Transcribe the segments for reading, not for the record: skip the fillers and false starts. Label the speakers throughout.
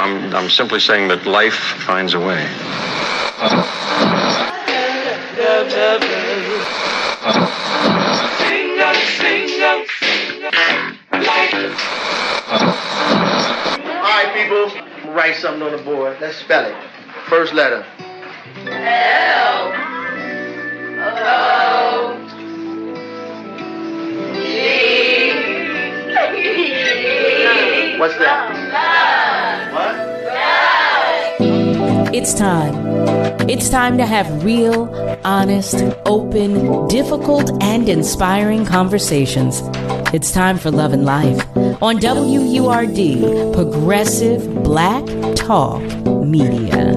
Speaker 1: I'm simply saying that life finds a way.
Speaker 2: All right, people, write something on the board. Let's spell it. First letter.
Speaker 3: L O G.
Speaker 2: What's that? What?
Speaker 4: It's time. It's time to have real, honest, open, difficult, and inspiring conversations. It's time for Love and Life on WURD, Progressive Black Talk Media.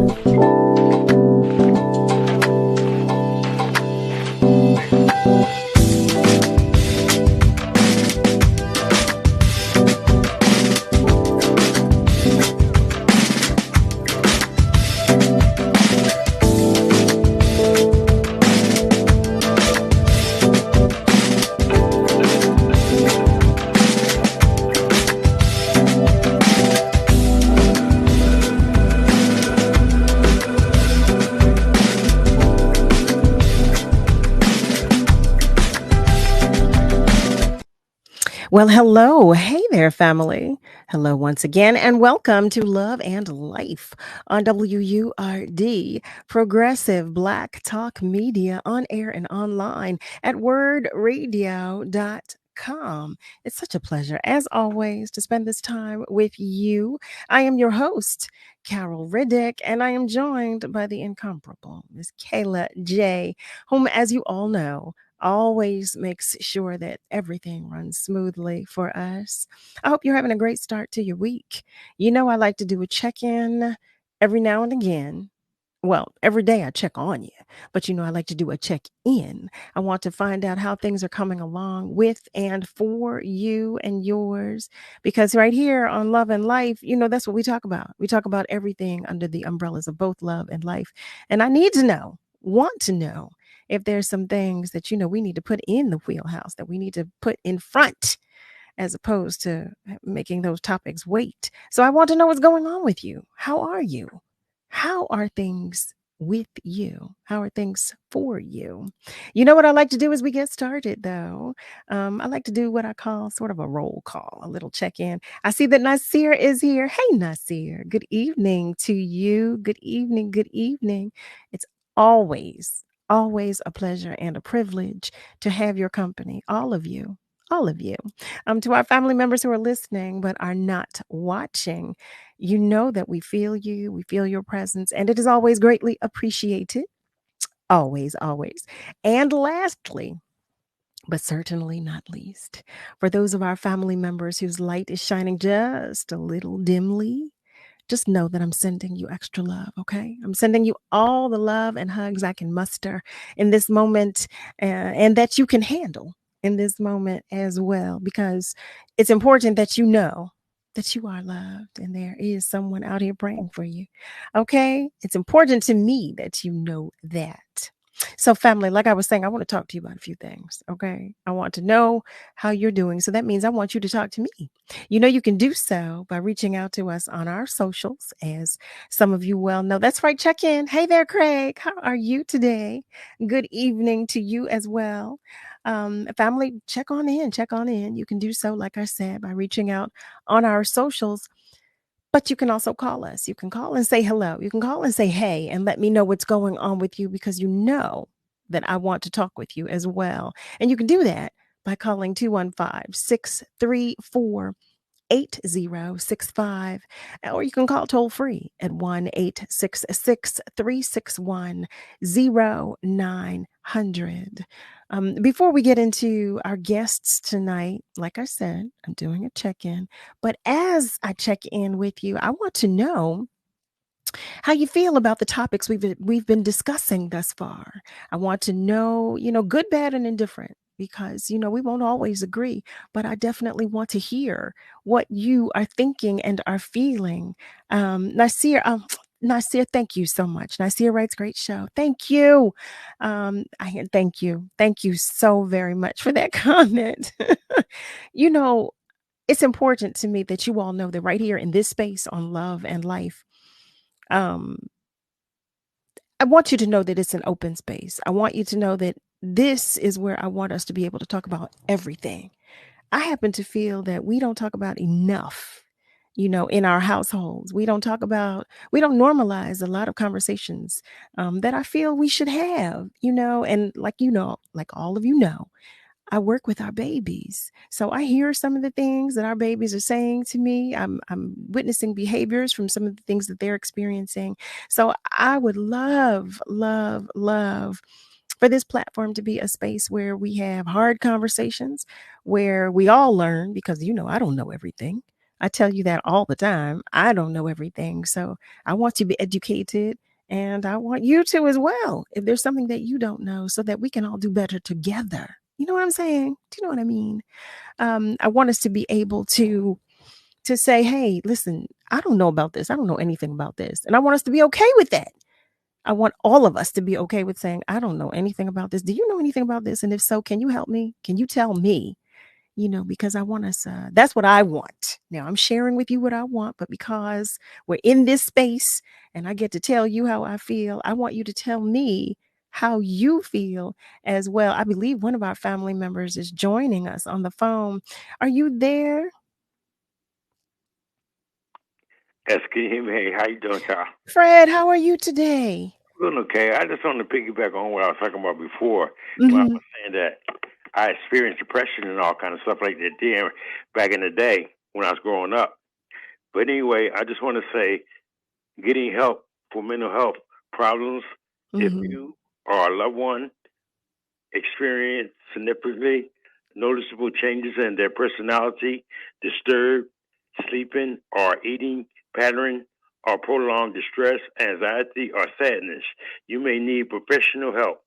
Speaker 5: Well, hello. Hey there, family. Hello once again, and welcome to Love and Life on WURD, Progressive Black Talk Media, on air and online at wordradio.com. It's such a pleasure, as always, to spend this time with you. I am your host, Carol Riddick, and I am joined by the incomparable Miss Kayla J., whom, as you all know, always makes sure that everything runs smoothly for us. I hope you're having a great start to your week. You know, I like to do a check-in every now and again. Well, every day I check on you, but you know, I like to do a check-in. I want to find out how things are coming along with and for you and yours, because right here on Love and Life, you know, that's what we talk about. We talk about everything under the umbrellas of both love and life. And I need to know, want to know, if there's some things that, you know, we need to put in the wheelhouse, that we need to put in front, as opposed to making those topics wait. So I want to know what's going on with you. How are you? How are things with you? How are things for you? You know what I like to do as we get started, though? I like to do what I call sort of a roll call, a little check-in. I see that Nasir is here. Hey, Nasir. Good evening to you. Good evening. Good evening. It's always a pleasure and a privilege to have your company, all of you. To our family members who are listening but are not watching, you know that we feel you, we feel your presence, and it is always greatly appreciated. Always. And lastly, but certainly not least, for those of our family members whose light is shining just a little dimly, just know that I'm sending you extra love, okay? I'm sending you all the love and hugs I can muster in this moment, and that you can handle in this moment as well, because it's important that you know that you are loved and there is someone out here praying for you, okay? It's important to me that you know that. So family, like I was saying, I want to talk to you about a few things, okay? I want to know how you're doing. So that means I want you to talk to me. You know, you can do so by reaching out to us on our socials, as some of you well know. That's right, check in. Hey there, Craig. How are you today? Good evening to you as well. Family, check on in. You can do so, like I said, by reaching out on our socials. But you can also call us. You can call and say hello. You can call and say hey and let me know what's going on with you, because you know that I want to talk with you as well. And you can do that by calling 215-634-8065, or you can call toll free at 1-866-361-0900. Before we get into our guests tonight, like I said, I'm doing a check-in. But as I check in with you, I want to know how you feel about the topics we've been discussing thus far. I want to know, you know, good, bad, and indifferent, because, you know, we won't always agree, but I definitely want to hear what you are thinking and are feeling. Nasir, thank you so much. Nasir writes, great show. Thank you. Thank you so very much for that comment. You know, it's important to me that you all know that right here in this space on love and life, um, I want you to know that it's an open space. I want you to know that this is where I want us to be able to talk about everything. I happen to feel that we don't talk about enough, in our households. We don't normalize a lot of conversations that I feel we should have, and like all of you know, I work with our babies. So I hear some of the things that our babies are saying to me. I'm witnessing behaviors from some of the things that they're experiencing. So I would love, love, love for this platform to be a space where we have hard conversations, where we all learn, because I don't know everything. I tell you that all the time. I don't know everything. So I want to be educated, and I want you to as well, if there's something that you don't know, so that we can all do better together. You know what I'm saying? Do you know what I mean? I want us to be able to say, hey, listen, I don't know about this. I don't know anything about this. And I want us to be okay with that. I want all of us to be okay with saying, I don't know anything about this. Do you know anything about this? And if so, can you help me? Can you tell me? Because I want us, that's what I want. Now I'm sharing with you what I want, but because we're in this space and I get to tell you how I feel, I want you to tell me how you feel as well. I believe one of our family members is joining us on the phone. Are you there?
Speaker 6: Yes, can you hear me? Hey, how you doing, Charles?
Speaker 5: Fred, how are you today?
Speaker 6: Doing okay. I just want to piggyback on what I was talking about before when I
Speaker 5: Mm-hmm.
Speaker 6: was saying that I experienced depression and all kind of stuff like that then back in the day when I was growing up. But anyway, I just want to say getting help for mental health problems, if
Speaker 5: Mm-hmm.
Speaker 6: you or a loved one experience significantly noticeable changes in their personality, disturbed sleeping or eating pattern, or prolonged distress, anxiety, or sadness, you may need professional help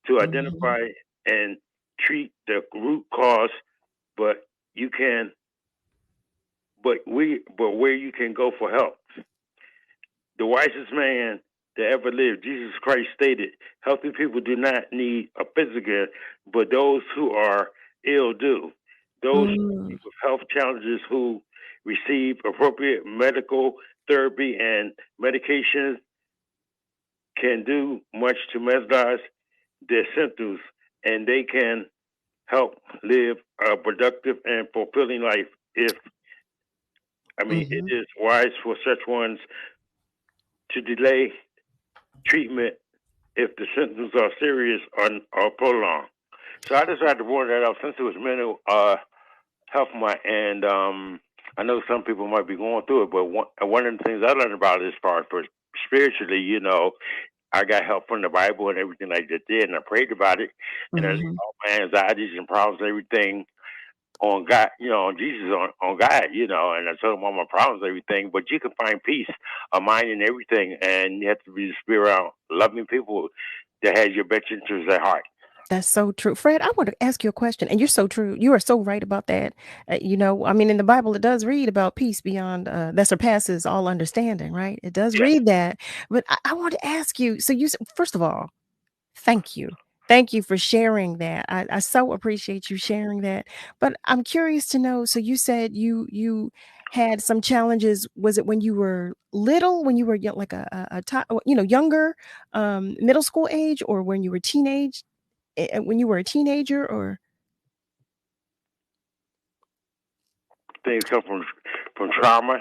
Speaker 6: to
Speaker 5: Mm-hmm.
Speaker 6: identify and treat the root cause. But you can, but where you can go for help. The wisest man that ever lived, Jesus Christ, stated, healthy people do not need a physician, but those who are ill do. Those
Speaker 5: Mm-hmm.
Speaker 6: with health challenges who receive appropriate medical therapy and medications can do much to minimize their symptoms, and they can help live a productive and fulfilling life. It
Speaker 5: Mm-hmm.
Speaker 6: is wise for such ones to delay treatment if the symptoms are serious or prolonged. So I decided to bring that up since it was mental health and I know some people might be going through it, but one of the things I learned about it as far as for spiritually, I got help from the Bible and everything like that did, and I prayed about it, and I laid
Speaker 5: Mm-hmm.
Speaker 6: all my anxieties and problems and everything on God, on Jesus, on God, and I told him all my problems, everything. But you can find peace of mind and everything, and you have to be the spirit around loving people that has your best interests at heart.
Speaker 5: That's so true. Fred, I want to ask you a question, and you're so true. You are so right about that. In the Bible, it does read about peace beyond that surpasses all understanding, right? It does
Speaker 6: Yes.
Speaker 5: read that. But I want to ask you, so first of all, thank you. Thank you for sharing that. I so appreciate you sharing that. But I'm curious to know, so you said you had some challenges. Was it when you were little, when you were like younger, middle school age, or when you were when you were a teenager, or
Speaker 6: Things come from trauma,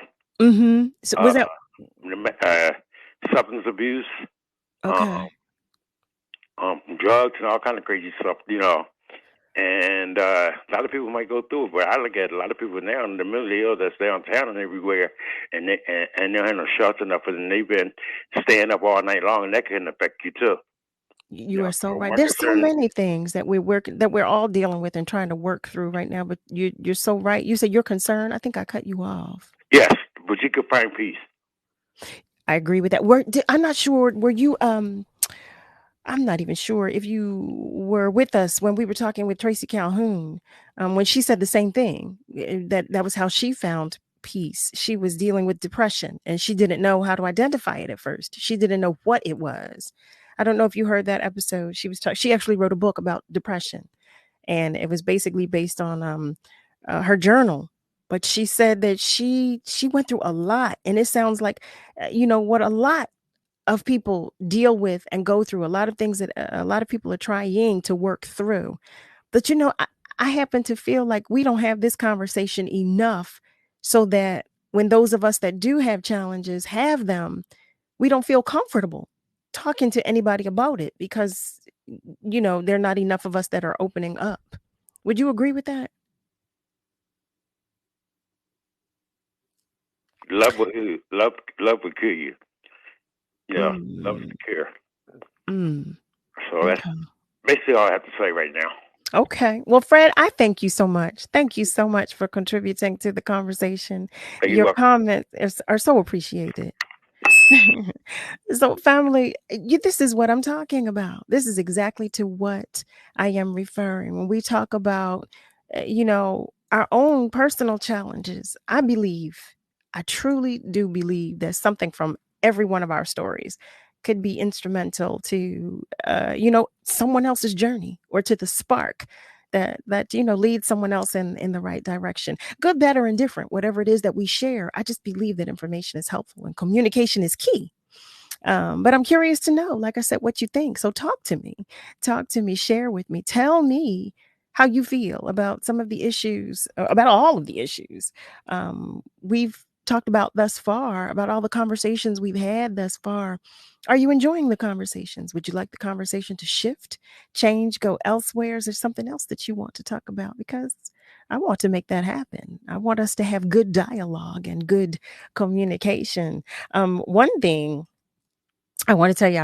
Speaker 5: so was
Speaker 6: uh,
Speaker 5: that
Speaker 6: substance abuse, um,
Speaker 5: okay?
Speaker 6: drugs, and all kind of crazy stuff, And a lot of people might go through it, but I look at a lot of people now in the mentally ill that's downtown and everywhere, and they don't have no shelter enough, and they've been staying up all night long, and that can affect you too.
Speaker 5: You are so
Speaker 6: So
Speaker 5: right.
Speaker 6: my
Speaker 5: There's so
Speaker 6: concern,
Speaker 5: many things that we're all dealing with and trying to work through right now. But you're so right. You said you're concerned. I think I cut you off.
Speaker 6: yes, but you can find peace.
Speaker 5: I agree with that. I'm not sure. Were you? I'm not even sure if you were with us when we were talking with Tracy Calhoun. When she said the same thing, that was how she found peace. She was dealing with depression, and she didn't know how to identify it at first. She didn't know what it was. I don't know if you heard that episode. She actually wrote a book about depression, and it was basically based on her journal. but she said that she went through a lot, and it sounds like what a lot of people deal with and go through, a lot of things that a lot of people are trying to work through. But I happen to feel like we don't have this conversation enough, so that when those of us that do have challenges have them, we don't feel comfortable talking to anybody about it, because there are not enough of us that are opening up. Would you agree with that?
Speaker 6: Love will kill you. Yeah, love is the cure. So that's basically all I have to say right now.
Speaker 5: Okay. Well, Fred, I thank you so much. Thank you so much for contributing to the conversation. Your comments are so appreciated. So, family, this is what I'm talking about. This is exactly to what I am referring when we talk about, our own personal challenges. I truly do believe that something from every one of our stories could be instrumental to, someone else's journey, or to the spark that leads someone else in the right direction. Good, better, and different, whatever it is that we share. I just believe that information is helpful and communication is key. But I'm curious to know, like I said, what you think. So talk to me, share with me, tell me how you feel about some of the issues, about all of the issues we've talked about thus far, about all the conversations we've had thus far. Are you enjoying the conversations? Would you like the conversation to shift, change, go elsewhere? Is there something else that you want to talk about? Because I want to make that happen. I want us to have good dialogue and good communication. One thing I want to tell you,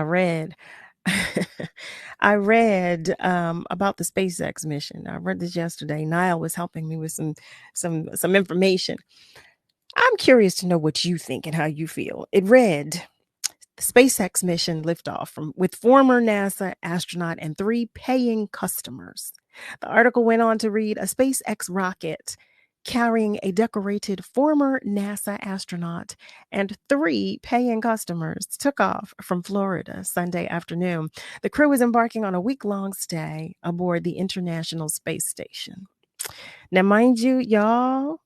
Speaker 5: I read about the SpaceX mission. I read this yesterday. Niall was helping me with some information. I'm curious to know what you think and how you feel. It read, the SpaceX mission liftoff with former NASA astronaut and 3 paying customers. The article went on to read, a SpaceX rocket carrying a decorated former NASA astronaut and 3 paying customers took off from Florida Sunday afternoon. The crew is embarking on a week-long stay aboard the International Space Station. Now, mind you, y'all,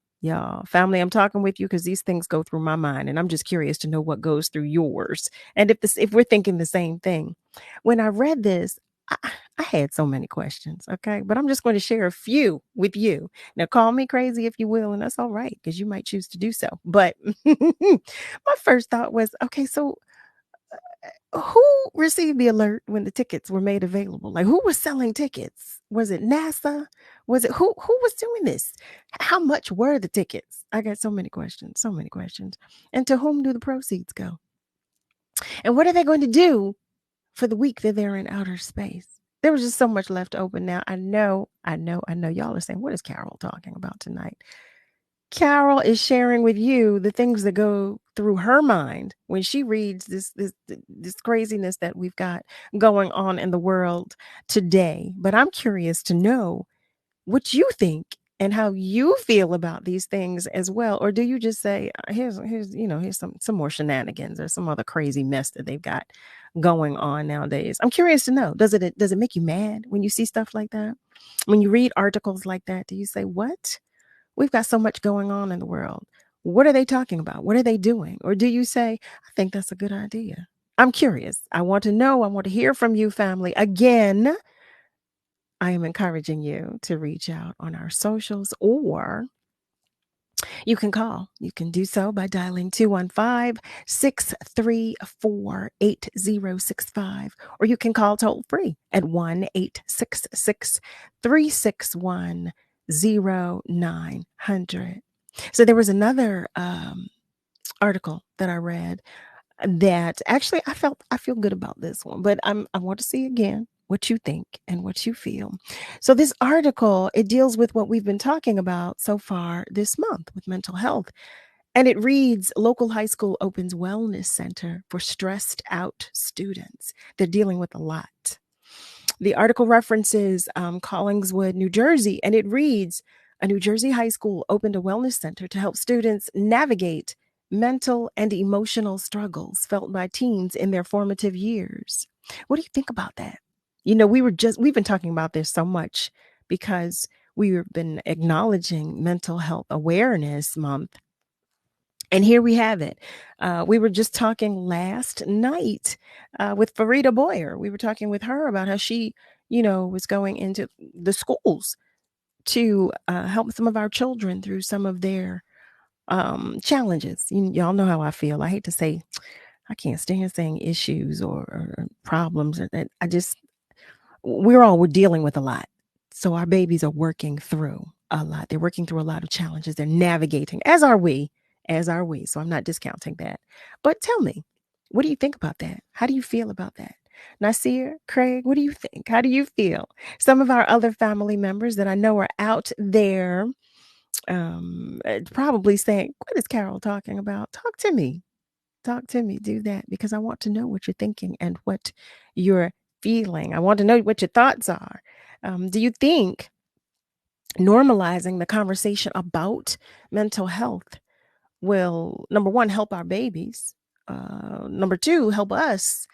Speaker 5: family, I'm talking with you because these things go through my mind, and I'm just curious to know what goes through yours, and if we're thinking the same thing. When I read this, I had so many questions, okay? But I'm just going to share a few with you. Now, call me crazy if you will, and that's all right, because you might choose to do so. But my first thought was, okay, so who received the alert when the tickets were made available? Like, who was selling tickets? Was it NASA? Was it who was doing this? How much were the tickets? I got so many questions. And to whom do the proceeds go? And what are they going to do for the week that they're in outer space? There was just so much left open. Now, I know y'all are saying, what is Carol talking about tonight? Carol is sharing with you the things that go through her mind when she reads this craziness that we've got going on in the world today. But I'm curious to know what you think and how you feel about these things as well. Or do you just say, here's some more shenanigans or some other crazy mess that they've got going on nowadays? I'm curious to know, does it make you mad when you see stuff like that? When you read articles like that, do you say, what? We've got so much going on in the world. What are they talking about? What are they doing? Or do you say, I think that's a good idea? I'm curious. I want to know. I want to hear from you, family. Again, I am encouraging you to reach out on our socials, or you can call. You can do so by dialing 215-634-8065, or you can call toll free at 1-866-361-0900. So there was another article that I read that actually I feel good about this one, but I want to see again what you think and what you feel. So this article, it deals with what we've been talking about so far this month with mental health. And it reads, local high school opens wellness center for stressed out students. They're dealing with a lot. The article references Collingswood, New Jersey, and it reads, a New Jersey high school opened a wellness center to help students navigate mental and emotional struggles felt by teens in their formative years. What do you think about that? We've been talking about this so much because we've been acknowledging Mental Health Awareness Month. And here we have it. We were just talking last night with Farida Boyer. We were talking with her about how she, was going into the schools to help some of our children through some of their challenges. Y'all know how I feel. I hate to say, I can't stand saying issues or problems. We're dealing with a lot. So our babies are working through a lot. They're working through a lot of challenges. They're navigating, as are we. So I'm not discounting that. But tell me, what do you think about that? How do you feel about that? Nasir, Craig, what do you think? How do you feel? Some of our other family members that I know are out there probably saying, what is Carol talking about? Talk to me. Do that, because I want to know what you're thinking and what you're feeling. I want to know what your thoughts are. Do you think normalizing the conversation about mental health will, number one, help our babies? Number two, help us?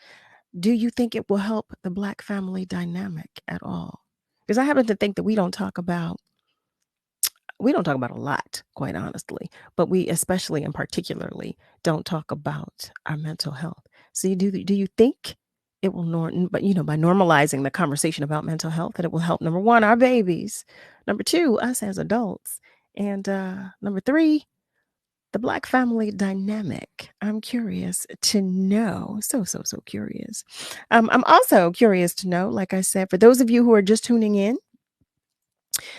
Speaker 5: Do you think it will help the Black family dynamic at all? Because I happen to think that we don't talk about a lot, quite honestly, but we especially and particularly don't talk about our mental health. So do you think it will by normalizing the conversation about mental health, that it will help, number one, our babies, number two, us as adults, and number three, the Black family dynamic? I'm curious to know. So curious. I'm also curious to know, like I said, for those of you who are just tuning in,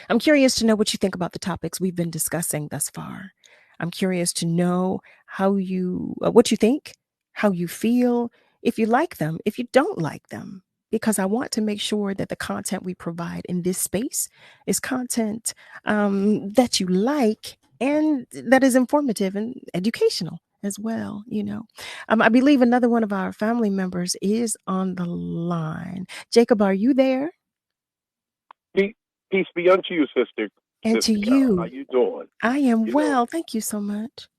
Speaker 5: I'm curious to know what you think about the topics we've been discussing thus far. I'm curious to know what you think, how you feel, if you like them, if you don't like them, because I want to make sure that the content we provide in this space is content that you like and that is informative and educational as well. I believe another one of our family members is on the line. Jacob, are you there?
Speaker 7: Peace be unto you, sister.
Speaker 5: And to
Speaker 7: Sister Carol, how
Speaker 5: you.
Speaker 7: you doing?
Speaker 5: I am well. Thank you so much.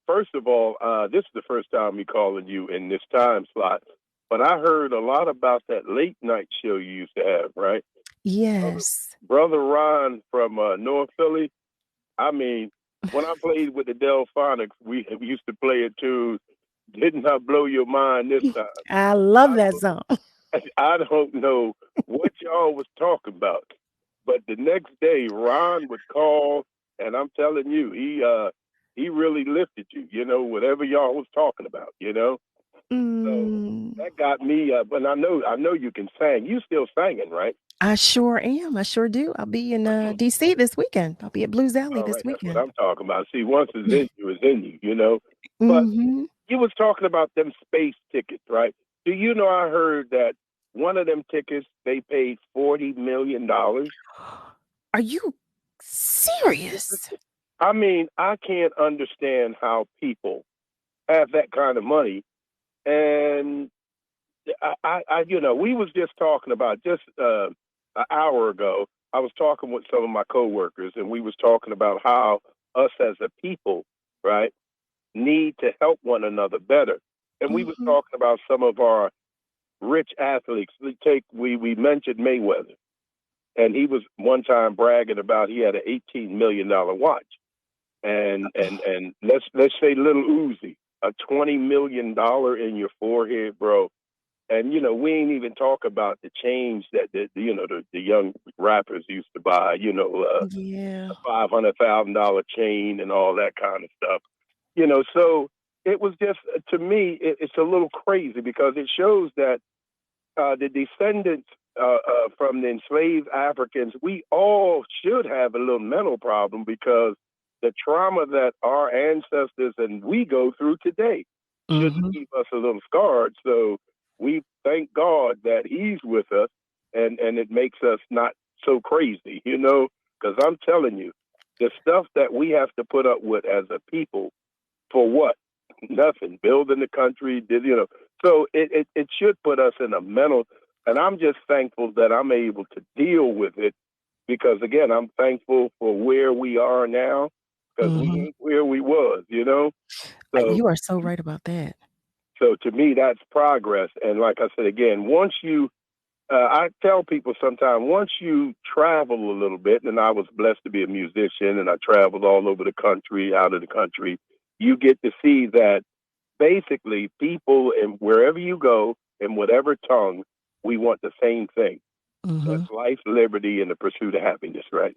Speaker 7: First of all, this is the first time me calling you in this time slot, but I heard a lot about that late night show you used to have, right?
Speaker 5: Yes.
Speaker 7: Brother Ron from North Philly. I mean, when I played with the Delphonics, we used to play it too. Didn't I blow your mind this time?
Speaker 5: I love that song.
Speaker 7: I don't know what y'all was talking about, but the next day Ron would call, and I'm telling you, he really lifted you, whatever y'all was talking about, So that got me up, and I know you can sing. You still singing, right?
Speaker 5: I sure am. I sure do. I'll be in DC this weekend. I'll be at Blues Alley this weekend.
Speaker 7: That's what I'm talking about. See, once it's in you, it's in you, But you was talking about them space tickets, right? Do you know I heard that one of them tickets, they paid $40 million?
Speaker 5: Are you serious?
Speaker 7: I mean, I can't understand how people have that kind of money. And we was just talking about just an hour ago, I was talking with some of my coworkers, and we was talking about how us as a people, right, need to help one another better. And we was talking about some of our rich athletes. We mentioned Mayweather, and he was one time bragging about he had an $18 million watch, and let's say Little Uzi, a $20 million in your forehead, bro. And we ain't even talk about the change that the young rappers used to buy, a $500,000 chain and all that kind of stuff, So it was just, to me, it's a little crazy, because it shows that the descendants from the enslaved Africans, we all should have a little mental problem, because the trauma that our ancestors and we go through today should keep us a little scarred. So we thank God that he's with us, and it makes us not so crazy, because I'm telling you, the stuff that we have to put up with as a people, for what? Nothing. Building the country, So it should put us in a mental, and I'm just thankful that I'm able to deal with it, because, again, I'm thankful for where we are now, because we ain't where we was, So
Speaker 5: you are so right about that.
Speaker 7: So to me, that's progress. And like I said, again, once you I tell people sometimes once you travel a little bit, and I was blessed to be a musician, and I traveled all over the country, out of the country, you get to see that basically people, and wherever you go, in whatever tongue, we want the same thing. That's life, liberty, and the pursuit of happiness, right?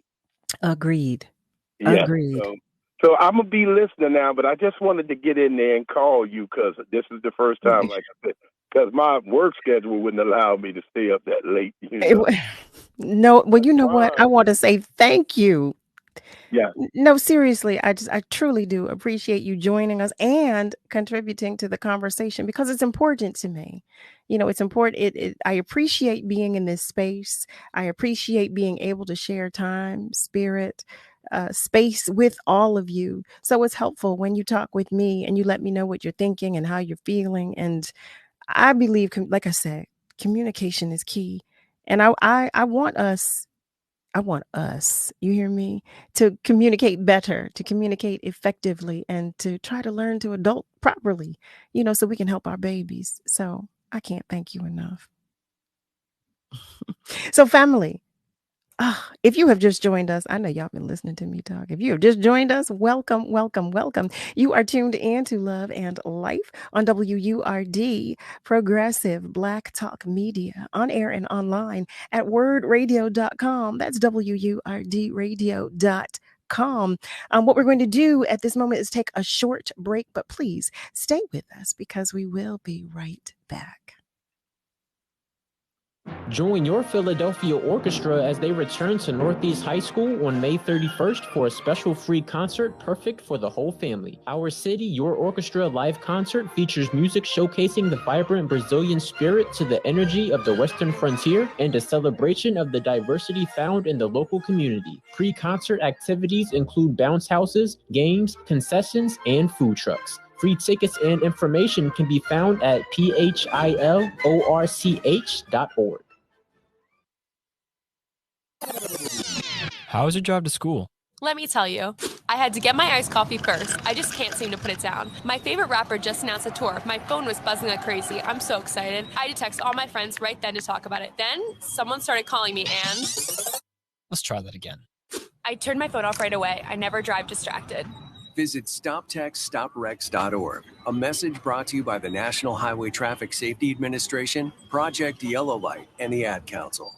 Speaker 5: Agreed.
Speaker 7: Yeah.
Speaker 5: Agreed.
Speaker 7: So I'm going to be listening now, but I just wanted to get in there and call you because this is the first time, like I said, because my work schedule wouldn't allow me to stay up that late. You know?
Speaker 5: No, well, you know what? I want to say thank you.
Speaker 7: Yeah.
Speaker 5: No, seriously, I truly do appreciate you joining us and contributing to the conversation because it's important to me. You know, it's important. I appreciate being in this space. I appreciate being able to share time, spirit, space with all of you. So it's helpful when you talk with me and you let me know what you're thinking and how you're feeling. And I believe, like I said, communication is key. And I want us. I want us, you hear me, to communicate better, to communicate effectively, and to try to learn to adult properly, you know, so we can help our babies. So I can't thank you enough. So, family, if you have just joined us, I know y'all been listening to me talk. If you have just joined us, welcome, welcome, welcome. You are tuned in to Love and Life on WURD, Progressive Black Talk Media, on air and online at wordradio.com. That's WURDradio.com. What we're going to do at this moment is take a short break, but please stay with us because we will be right back.
Speaker 8: Join your Philadelphia Orchestra as they return to Northeast High School on May 31st for a special free concert perfect for the whole family. Our City, Your Orchestra live concert features music showcasing the vibrant Brazilian spirit to the energy of the Western frontier and a celebration of the diversity found in the local community. Pre-concert activities include bounce houses, games, concessions, and food trucks. Free tickets and information can be found at philorch.org.
Speaker 9: How was your drive to school?
Speaker 10: Let me tell you, I had to get my iced coffee first. I just can't seem to put it down. My favorite rapper just announced a tour. My phone was buzzing like crazy. I'm so excited. I had to text all my friends right then to talk about it. Then someone started calling me and...
Speaker 9: Let's try that again.
Speaker 10: I turned my phone off right away. I never drive distracted.
Speaker 11: Visit StopTextStopWrecks.org. A message brought to you by the National Highway Traffic Safety Administration, Project Yellow Light, and the Ad Council.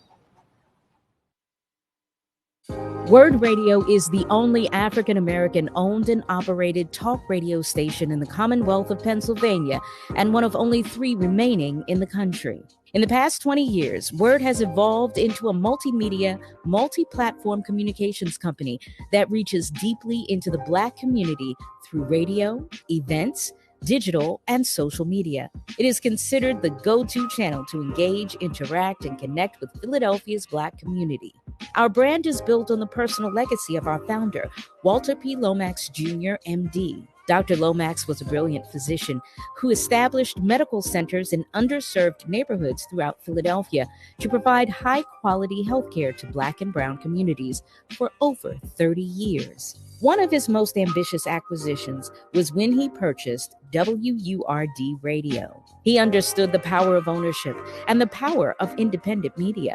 Speaker 4: Word Radio is the only African-American owned and operated talk radio station in the Commonwealth of Pennsylvania and one of only 3 remaining in the country. In the past 20 years, Word has evolved into a multimedia, multi-platform communications company that reaches deeply into the Black community through radio, events, digital, and social media. It is considered the go-to channel to engage, interact, and connect with Philadelphia's Black community. Our brand is built on the personal legacy of our founder, Walter P. Lomax Jr., MD. Dr. Lomax was a brilliant physician who established medical centers in underserved neighborhoods throughout Philadelphia to provide high-quality healthcare to Black and Brown communities for over 30 years. One of his most ambitious acquisitions was when he purchased WURD Radio. He understood the power of ownership and the power of independent media.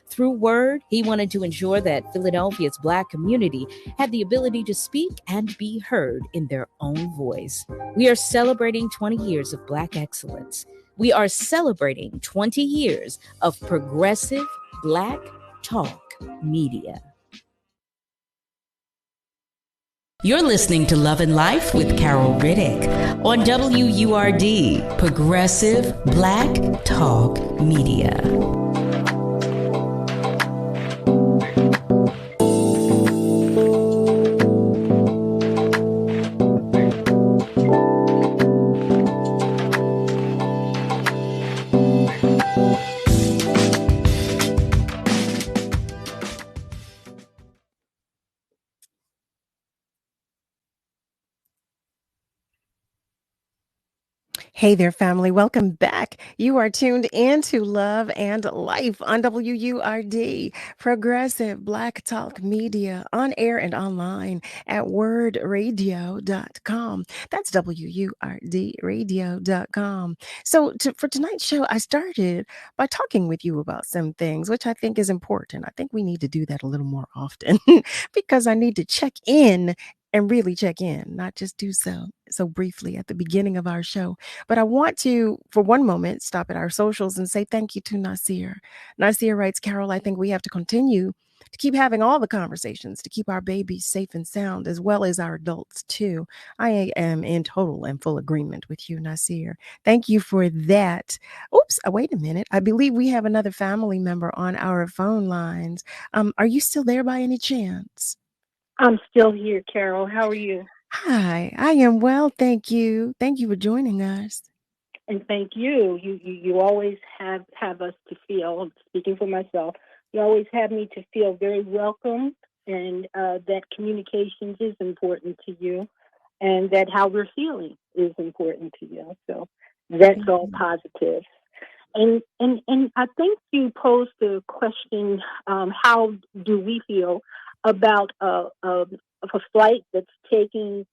Speaker 4: Through Word, he wanted to ensure that Philadelphia's Black community had the ability to speak and be heard in their own voice. We are celebrating 20 years of Black excellence. We are celebrating 20 years of progressive Black talk media. You're listening to Love and Life with Carol Riddick on WURD, Progressive Black Talk Media.
Speaker 5: Hey there, family. Welcome back. You are tuned into Love and Life on WURD, Progressive Black Talk Media, on air and online at wordradio.com. That's WURDradio.com. So, for tonight's show, I started by talking with you about some things, which I think is important. I think we need to do that a little more often because I need to check in and really check in, not just do so briefly at the beginning of our show. But I want to, for one moment, stop at our socials and say thank you to Nasir. Nasir writes, Carol, I think we have to continue to keep having all the conversations to keep our babies safe and sound, as well as our adults, too. I am in total and full agreement with you, Nasir. Thank you for that. Oops, wait a minute. I believe we have another family member on our phone lines. Are you still there by any chance?
Speaker 12: I'm still here, Carol. How are you?
Speaker 5: Hi, I am well, thank you. Thank you for joining us.
Speaker 12: And thank you. You always have us to feel, speaking for myself, you always have me to feel very welcome, and that communications is important to you, and that how we're feeling is important to you. So that's all positive. And I think you posed the question, how do we feel about a flight that's taking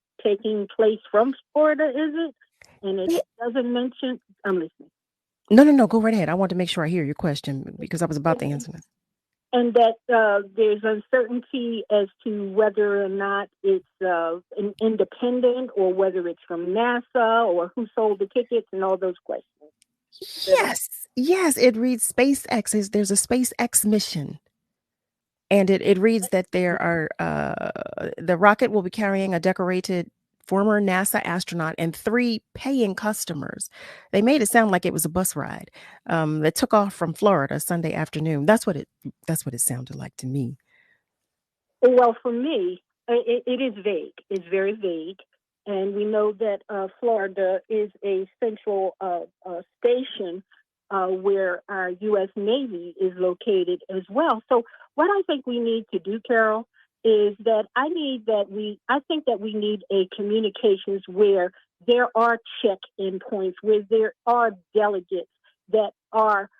Speaker 12: place from Florida, is it? And it doesn't mention, I'm listening.
Speaker 5: No, go right ahead. I want to make sure I hear your question because I was about to answer this.
Speaker 12: And that there's uncertainty as to whether or not it's an independent or whether it's from NASA or who sold the tickets and all those questions.
Speaker 5: Yes, it reads SpaceX. There's a SpaceX mission. And it reads that there are the rocket will be carrying a decorated former NASA astronaut and 3 paying customers. They made it sound like it was a bus ride that took off from Florida Sunday afternoon. That's what it sounded like to me.
Speaker 12: Well, for me, it is vague. It's very vague. And we know that Florida is a central station where our U.S. Navy is located as well. So what I think we need to do, Carol, is that I think that we need a communications where there are check-in points, where there are delegates that are,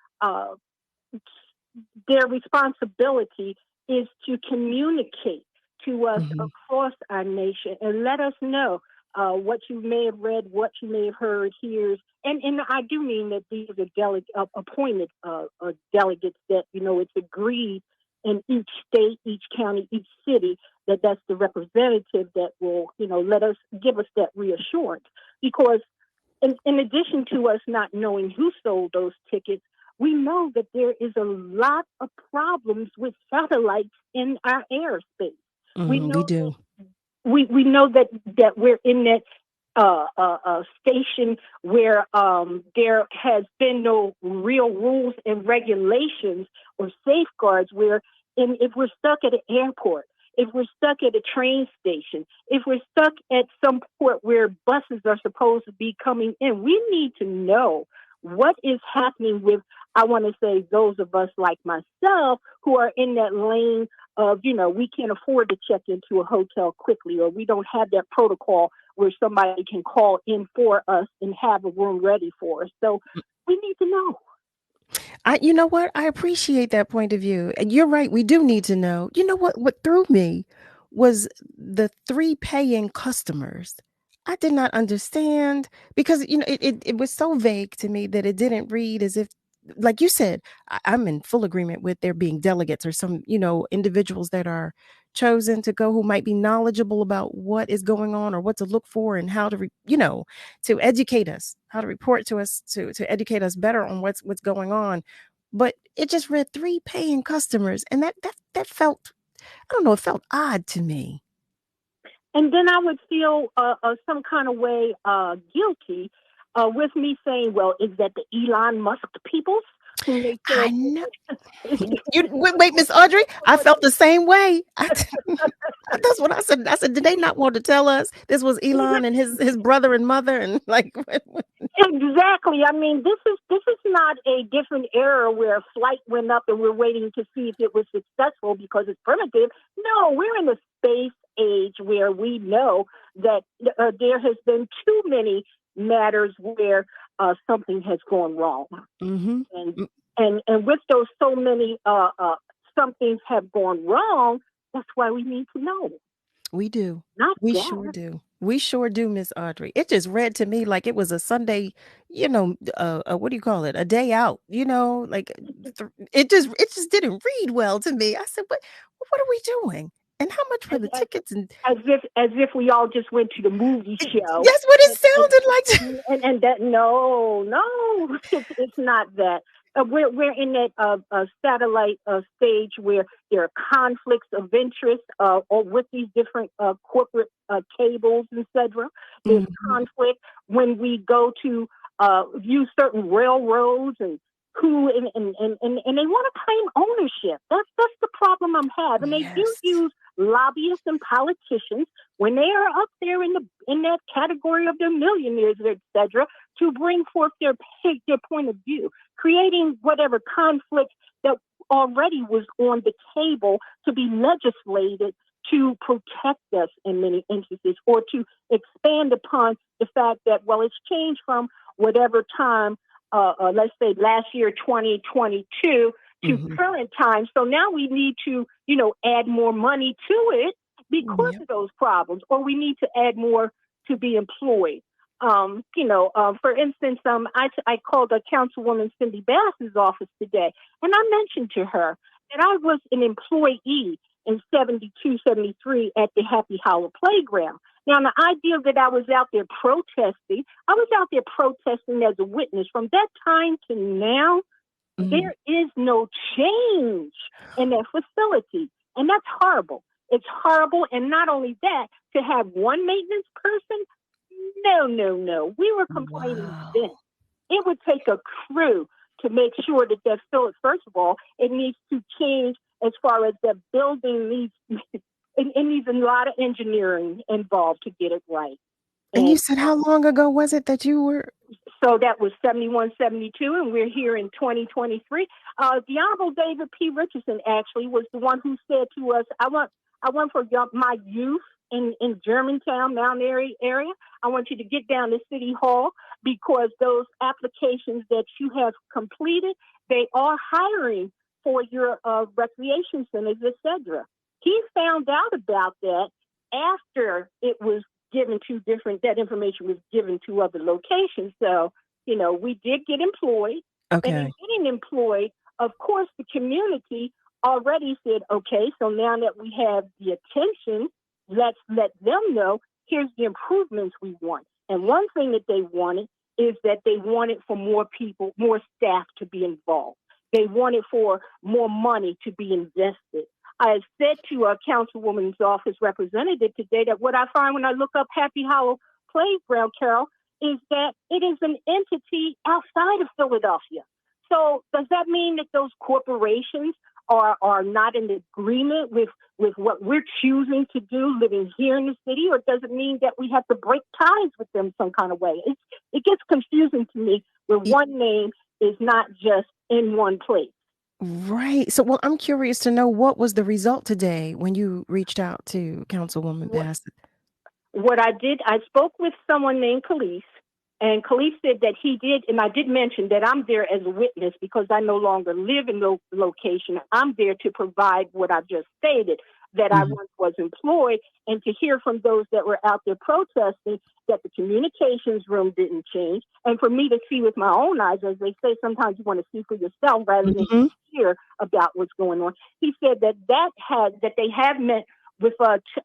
Speaker 12: their responsibility is to communicate to us across our nation and let us know what you may have read, what you may have heard here. And I do mean that these are appointed delegates that, it's agreed in each state, each county, each city, that's the representative that will, give us that reassurance. Because in addition to us not knowing who sold those tickets, we know that there is a lot of problems with satellites in our airspace. We do. We know that we're in that station where there has been no real rules and regulations or safeguards and if we're stuck at an airport, if we're stuck at a train station, if we're stuck at some port where buses are supposed to be coming in, we need to know what is happening with, I want to say, those of us like myself who are in that lane of, we can't afford to check into a hotel quickly, or we don't have that protocol where somebody can call in for us and have a room ready for us. So we need to know.
Speaker 5: You know what? I appreciate that point of view. And you're right. We do need to know. You know what threw me was the 3 paying customers. I did not understand because, it was so vague to me that it didn't read as if, like you said, I'm in full agreement with there being delegates or some, individuals that are chosen to go who might be knowledgeable about what is going on or what to look for and how to, to educate us, how to report to us, to educate us better on what's going on. But it just read 3 paying customers. And that felt, I don't know, it felt odd to me.
Speaker 12: And then I would feel some kind of way guilty with me saying, well, is that the Elon Musk peoples?
Speaker 5: I know. Wait, Miss Audrey, I felt the same way. That's what I said. I said, did they not want to tell us this was Elon and his brother and mother? And like,
Speaker 12: Exactly. I mean, this is not a different era where a flight went up and we're waiting to see if it was successful because it's primitive. No, we're in the space age where we know that there has been too many matters where something has gone wrong, and with those so many some things have gone wrong. That's why we need to know.
Speaker 5: We do.
Speaker 12: Not
Speaker 5: We
Speaker 12: that.
Speaker 5: sure do. We sure do, Miss Audrey. It just read to me like it was a Sunday, what do you call it? A day out, like it just didn't read well to me. I said, what are we doing? And how much for the tickets? And
Speaker 12: as if we all just went to the movie show.
Speaker 5: That's what it sounded
Speaker 12: like. And that no, it's not that. We're in that satellite stage where there are conflicts of interest or with these different corporate cables, etc. There's conflict when we go to view certain railroads and and they want to claim ownership. That's the problem I'm having. They do use lobbyists and politicians when they are up there in that category of the millionaires, etc., to bring forth their point of view, creating whatever conflict that already was on the table to be legislated to protect us in many instances, or to expand upon the fact that, well, it's changed from whatever time, let's say last year, 2022, to current time. So now we need to, add more money to it because of those problems, or we need to add more to be employed. For instance, I called Councilwoman Cindy Bass's office today, and I mentioned to her that I was an employee in 72, 73 at the Happy Hollow Playground. Now, the idea that I was out there protesting, I was out there protesting as a witness. From that time to now, there is no change in that facility. And that's horrible. It's horrible. And not only that, to have one maintenance person, no. We were complaining then. It would take a crew to make sure that facility, first of all, it needs to change as far as the building needs. It needs a lot of engineering involved to get it right.
Speaker 5: And you said how long ago was it that you were?
Speaker 12: So that was 71, 72, and we're here in 2023. The Honorable David P. Richardson actually was the one who said to us, I want for my youth in Germantown, Mount Airy area, I want you to get down to City Hall because those applications that you have completed, they are hiring for your recreation centers, etc. He found out about that after it was given to that information was given to other locations. So, we did get employed.
Speaker 5: Okay.
Speaker 12: And in getting employed, of course, the community already said, okay, so now that we have the attention, let's let them know, here's the improvements we want. And one thing that they wanted is that they wanted for more people, more staff to be involved. They wanted for more money to be invested. I said to a councilwoman's office representative today that what I find when I look up Happy Hollow Playground, Carol, is that it is an entity outside of Philadelphia. So does that mean that those corporations are not in agreement with what we're choosing to do living here in the city? Or does it mean that we have to break ties with them some kind of way? It gets confusing to me where one name is not just in one place.
Speaker 5: Right. So, well, I'm curious to know what was the result today when you reached out to Councilwoman Bassett?
Speaker 12: What I did, I spoke with someone named Khalees, and Khalees said that he did, and I did mention that I'm there as a witness because I no longer live in the location. I'm there to provide what I just stated, that I once was employed, and to hear from those that were out there protesting that the communications room didn't change, and for me to see with my own eyes, as they say, sometimes you want to see for yourself rather than hear about what's going on. He said that they have met with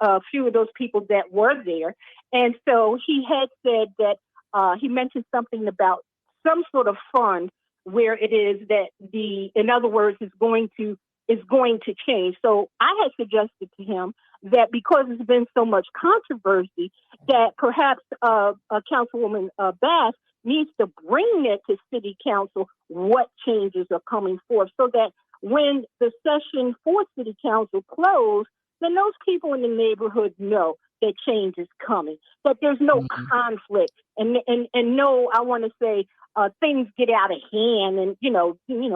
Speaker 12: a few of those people that were there, and so he had said that he mentioned something about some sort of fund where it is that in other words, is going to change. So I had suggested to him that because there's been so much controversy, that perhaps Councilwoman Bass needs to bring it to City Council what changes are coming forth, so that when the session for City Council closed, then those people in the neighborhood know that change is coming, that there's no conflict, and no, I want to say, things get out of hand, and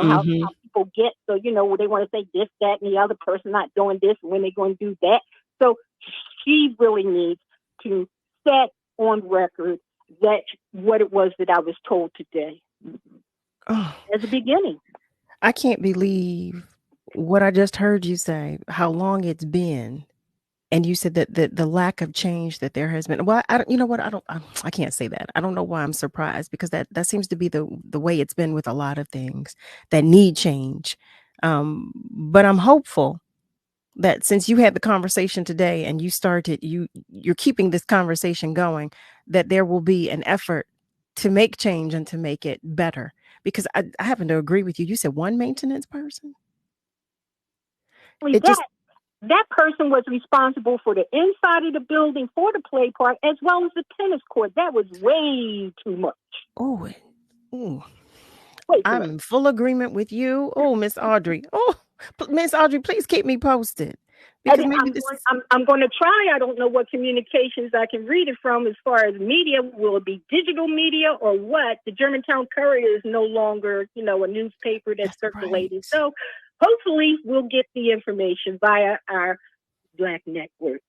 Speaker 12: how people get, so they want to say this, that, and the other person not doing this when they're going to do that. So she really needs to set on record that what it was that I was told today as a beginning.
Speaker 5: I can't believe what I just heard you say, how long it's been. And you said that the lack of change that there has been. Well, I don't, you know what? I can't say that. I don't know why I'm surprised, because that seems to be the way it's been with a lot of things that need change. But I'm hopeful that since you had the conversation today and you're keeping this conversation going, that there will be an effort to make change and to make it better. Because I happen to agree with you. You said one maintenance person.
Speaker 12: That person was responsible for the inside of the building, for the play park, as well as the tennis court. That was way too much.
Speaker 5: I'm in full agreement with you. Oh, Miss Audrey. Oh, Miss Audrey, please keep me posted. Because
Speaker 12: I'm going to try. I don't know what communications I can read it from as far as media. Will it be digital media or what? The Germantown Courier is no longer, a newspaper that's circulating. Right. So hopefully we'll get the information via our Black networks.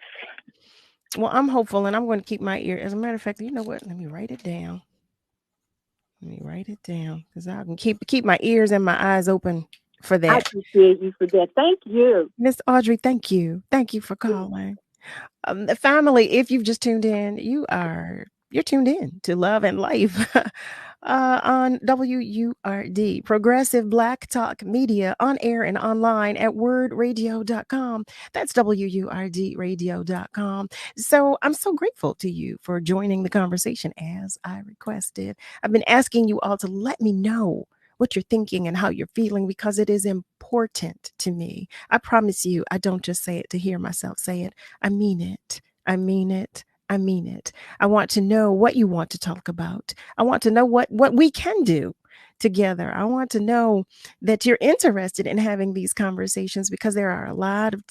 Speaker 5: Well, I'm hopeful, and I'm going to keep my ear. As a matter of fact, you know what? Let me write it down. Because I can keep my ears and my eyes open for that.
Speaker 12: I appreciate you for that. Thank you.
Speaker 5: Miss Audrey, thank you. Thank you for calling. The family, if you've just tuned in, you're tuned in to Love and Life on WURD, Progressive Black Talk Media, on air and online at wordradio.com. That's WURDradio.com. So I'm so grateful to you for joining the conversation as I requested. I've been asking you all to let me know what you're thinking and how you're feeling, because it is important to me. I promise you, I don't just say it to hear myself say it. I mean it. I mean it. I mean it. I want to know what you want to talk about. I want to know what we can do together. I want to know that you're interested in having these conversations, because there are a lot of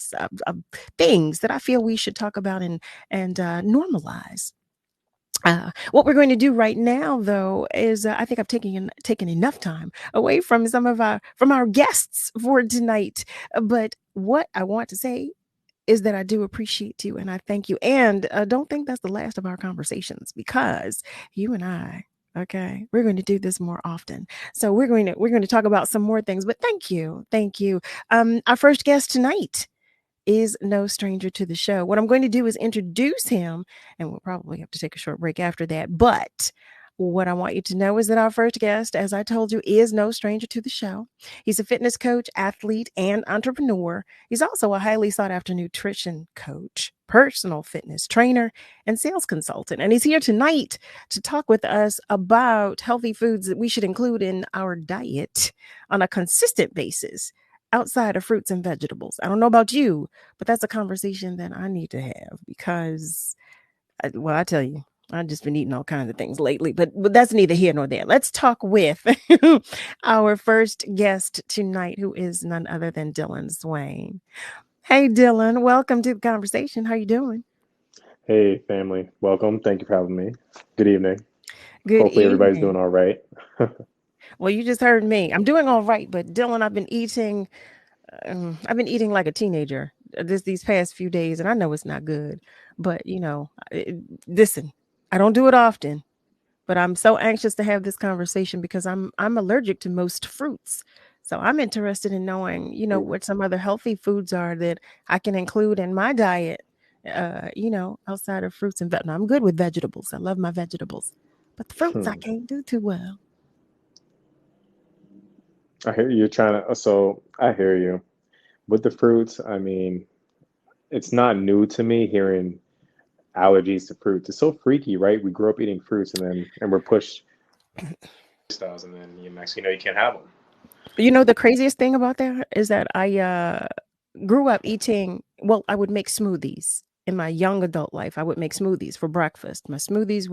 Speaker 5: things that I feel we should talk about and normalize. What we're going to do right now, though, is I think I've taken enough time away from our guests for tonight. But what I want to say is that I do appreciate you and I thank you. And don't think that's the last of our conversations, because you and I, okay, we're going to do this more often. So we're going to talk about some more things. But thank you. Our first guest tonight is no stranger to the show. What I'm going to do is introduce him, and we'll probably have to take a short break after that. But what I want you to know is that our first guest, as I told you, is no stranger to the show. He's a fitness coach, athlete, and entrepreneur. He's also a highly sought after nutrition coach, personal fitness trainer, and sales consultant. And he's here tonight to talk with us about healthy foods that we should include in our diet on a consistent basis, outside of fruits and vegetables. I don't know about you, but that's a conversation that I need to have, because, I tell you, I've just been eating all kinds of things lately, but that's neither here nor there. Let's talk with our first guest tonight, who is none other than Dillon SWAINE. Hey, Dillon, welcome to the conversation. How you doing?
Speaker 13: Hey, family. Welcome. Thank you for having me. Good evening.
Speaker 5: Good
Speaker 13: Hopefully
Speaker 5: evening.
Speaker 13: everybody's doing all right.
Speaker 5: Well, you just heard me. I'm doing all right, but Dillon, I've been eating like a teenager these past few days, and I know it's not good, but listen, I don't do it often, but I'm so anxious to have this conversation because I'm allergic to most fruits. So I'm interested in knowing, what some other healthy foods are that I can include in my diet, outside of fruits and vegetables. I'm good with vegetables. I love my vegetables, but the fruits I can't do too well.
Speaker 13: I hear you I hear you. With the fruits, I mean, it's not new to me hearing allergies to fruits. It's so freaky, right? We grew up eating fruits and we're pushed styles, and then next you can't have them.
Speaker 5: The craziest thing about that is that I grew up eating, I would make smoothies in my young adult life. I would make smoothies for breakfast. My smoothies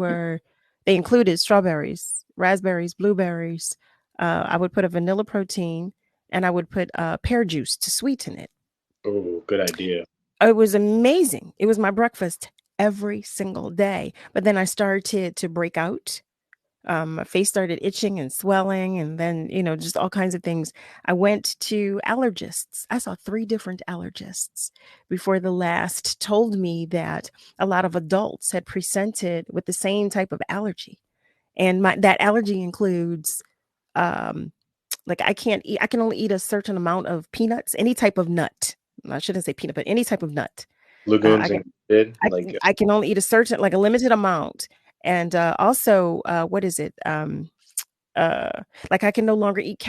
Speaker 5: they included strawberries, raspberries, blueberries. I would put a vanilla protein, and I would put pear juice to sweeten it.
Speaker 13: Oh, good idea.
Speaker 5: It was amazing. It was my breakfast every single day. But then I started to break out. My face started itching and swelling, and then, just all kinds of things. I went to allergists. I saw 3 different allergists before the last told me that a lot of adults had presented with the same type of allergy. And that allergy includes, like I can only eat a certain amount of peanuts, any type of nut. I shouldn't say peanut, but any type of nut.
Speaker 13: Legumes included,
Speaker 5: I can only eat like a limited amount. And also, what is it? Like I can no longer eat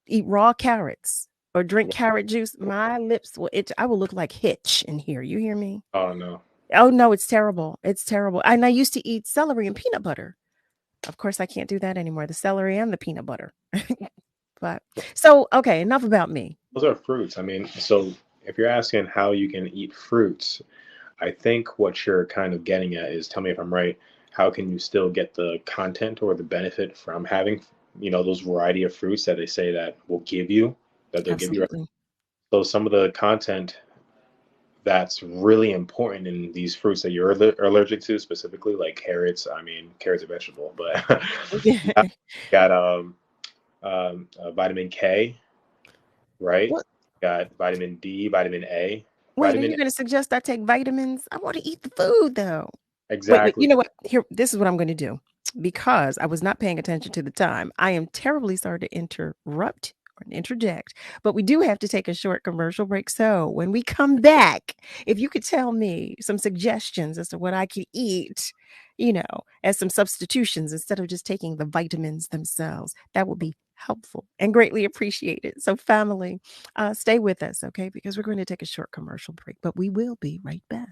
Speaker 5: eat raw carrots or drink carrot juice. My lips will itch. I will look like Hitch in here. You hear me?
Speaker 13: Oh no.
Speaker 5: Oh no, it's terrible. It's terrible. And I used to eat celery and peanut butter. Of course, I can't do that anymore. The celery and the peanut butter. But so, okay, enough about me.
Speaker 13: Those are fruits. I mean, so if you're asking how you can eat fruits, I think what you're kind of getting at is, tell me if I'm right, how can you still get the content or the benefit from having, those variety of fruits that they say that will give you, that they'll give you. So some of the content that's really important in these fruits that you're allergic to, specifically like carrots. I mean, carrots are vegetable, but got vitamin K, right?
Speaker 5: What?
Speaker 13: Got vitamin D, vitamin A.
Speaker 5: Wait, are you going to suggest I take vitamins? I want to eat the food, though.
Speaker 13: Exactly.
Speaker 5: Wait, you know what? Here, this is what I'm going to do. Because I was not paying attention to the time, I am terribly sorry to interrupt or interject, but we do have to take a short commercial break. So when we come back, if you could tell me some suggestions as to what I could eat, as some substitutions instead of just taking the vitamins themselves, that would be helpful and greatly appreciated. So family, stay with us, okay? Because we're going to take a short commercial break, but we will be right back.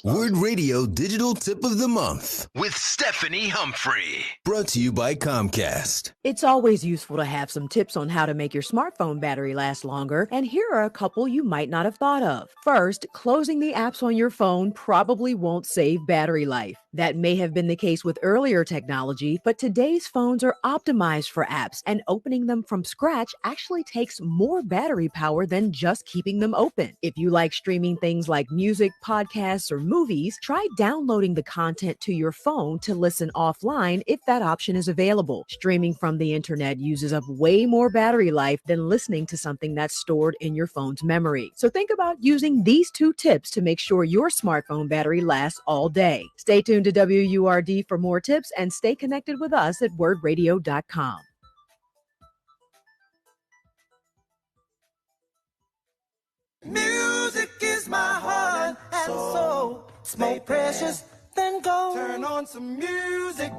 Speaker 14: Word Radio Digital Tip of the Month with Stephanie Humphrey. Brought to you by Comcast.
Speaker 15: It's always useful to have some tips on how to make your smartphone battery last longer, and here are a couple you might not have thought of. First, closing the apps on your phone probably won't save battery life. That may have been the case with earlier technology, but today's phones are optimized for apps, and opening them from scratch actually takes more battery power than just keeping them open. If you like streaming things like music, podcasts, or movies, try downloading the content to your phone to listen offline if that option is available. Streaming from the internet uses up way more battery life than listening to something that's stored in your phone's memory. So think about using these 2 tips to make sure your smartphone battery lasts all day. Stay tuned to WURD for more tips and stay connected with us at wordradio.com.
Speaker 16: Music is my heart and soul. It's more precious than gold. Turn on some music.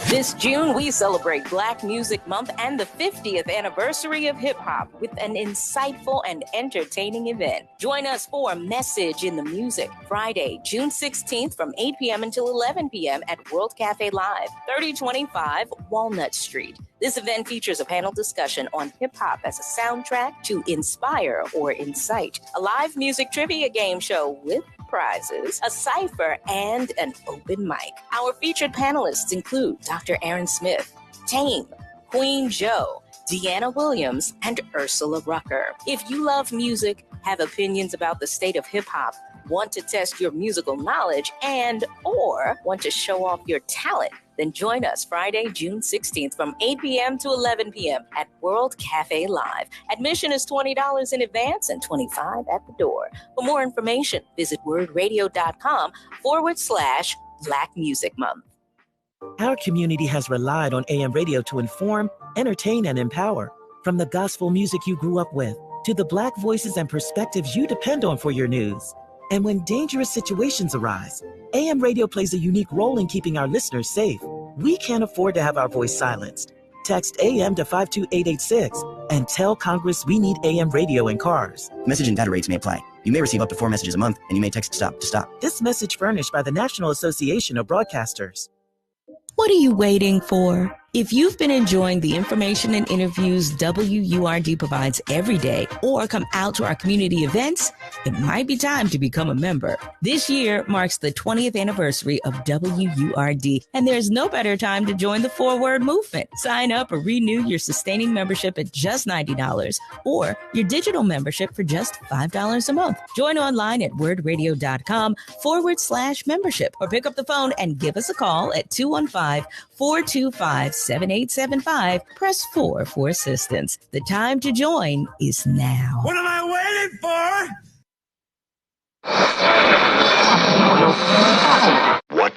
Speaker 4: This June, we celebrate Black Music Month and the 50th anniversary of hip-hop with an insightful and entertaining event. Join us for a Message in the Music, Friday, June 16th from 8 p.m. until 11 p.m. at World Cafe Live, 3025 Walnut Street. This event features a panel discussion on hip-hop as a soundtrack to inspire or incite, a live music trivia game show with prizes, a cipher, and an open mic. Our featured panelists include Dr. Aaron Smith, Tame, Queen Joe, Deanna Williams, and Ursula Rucker. If you love music, have opinions about the state of hip-hop, want to test your musical knowledge, or want to show off your talent, then join us Friday, June 16th from 8 p.m. to 11 p.m. at World Cafe Live. Admission is $20 in advance and $25 at the door. For more information, visit wordradio.com/Black Music Month.
Speaker 17: Our community has relied on AM radio to inform, entertain, and empower. From the gospel music you grew up with to the Black voices and perspectives you depend on for your news. And when dangerous situations arise, AM radio plays a unique role in keeping our listeners safe. We can't afford to have our voice silenced. Text AM to 52886 and tell Congress we need AM radio in cars.
Speaker 18: Message and data rates may apply. You may receive up to 4 messages a month, and you may text STOP to stop.
Speaker 17: This message furnished by the National Association of Broadcasters.
Speaker 19: What are you waiting for?
Speaker 4: If you've been enjoying the information and interviews WURD provides every day or come out to our community events, it might be time to become a member. This year marks the 20th anniversary of WURD, and there's no better time to join the forward movement. Sign up or renew your sustaining membership at just $90 or your digital membership for just $5 a month. Join online at wordradio.com/membership or pick up the phone and give us a call at 215-425-7875. Press 4 for assistance. The time to join is now.
Speaker 16: What am I waiting for?
Speaker 14: What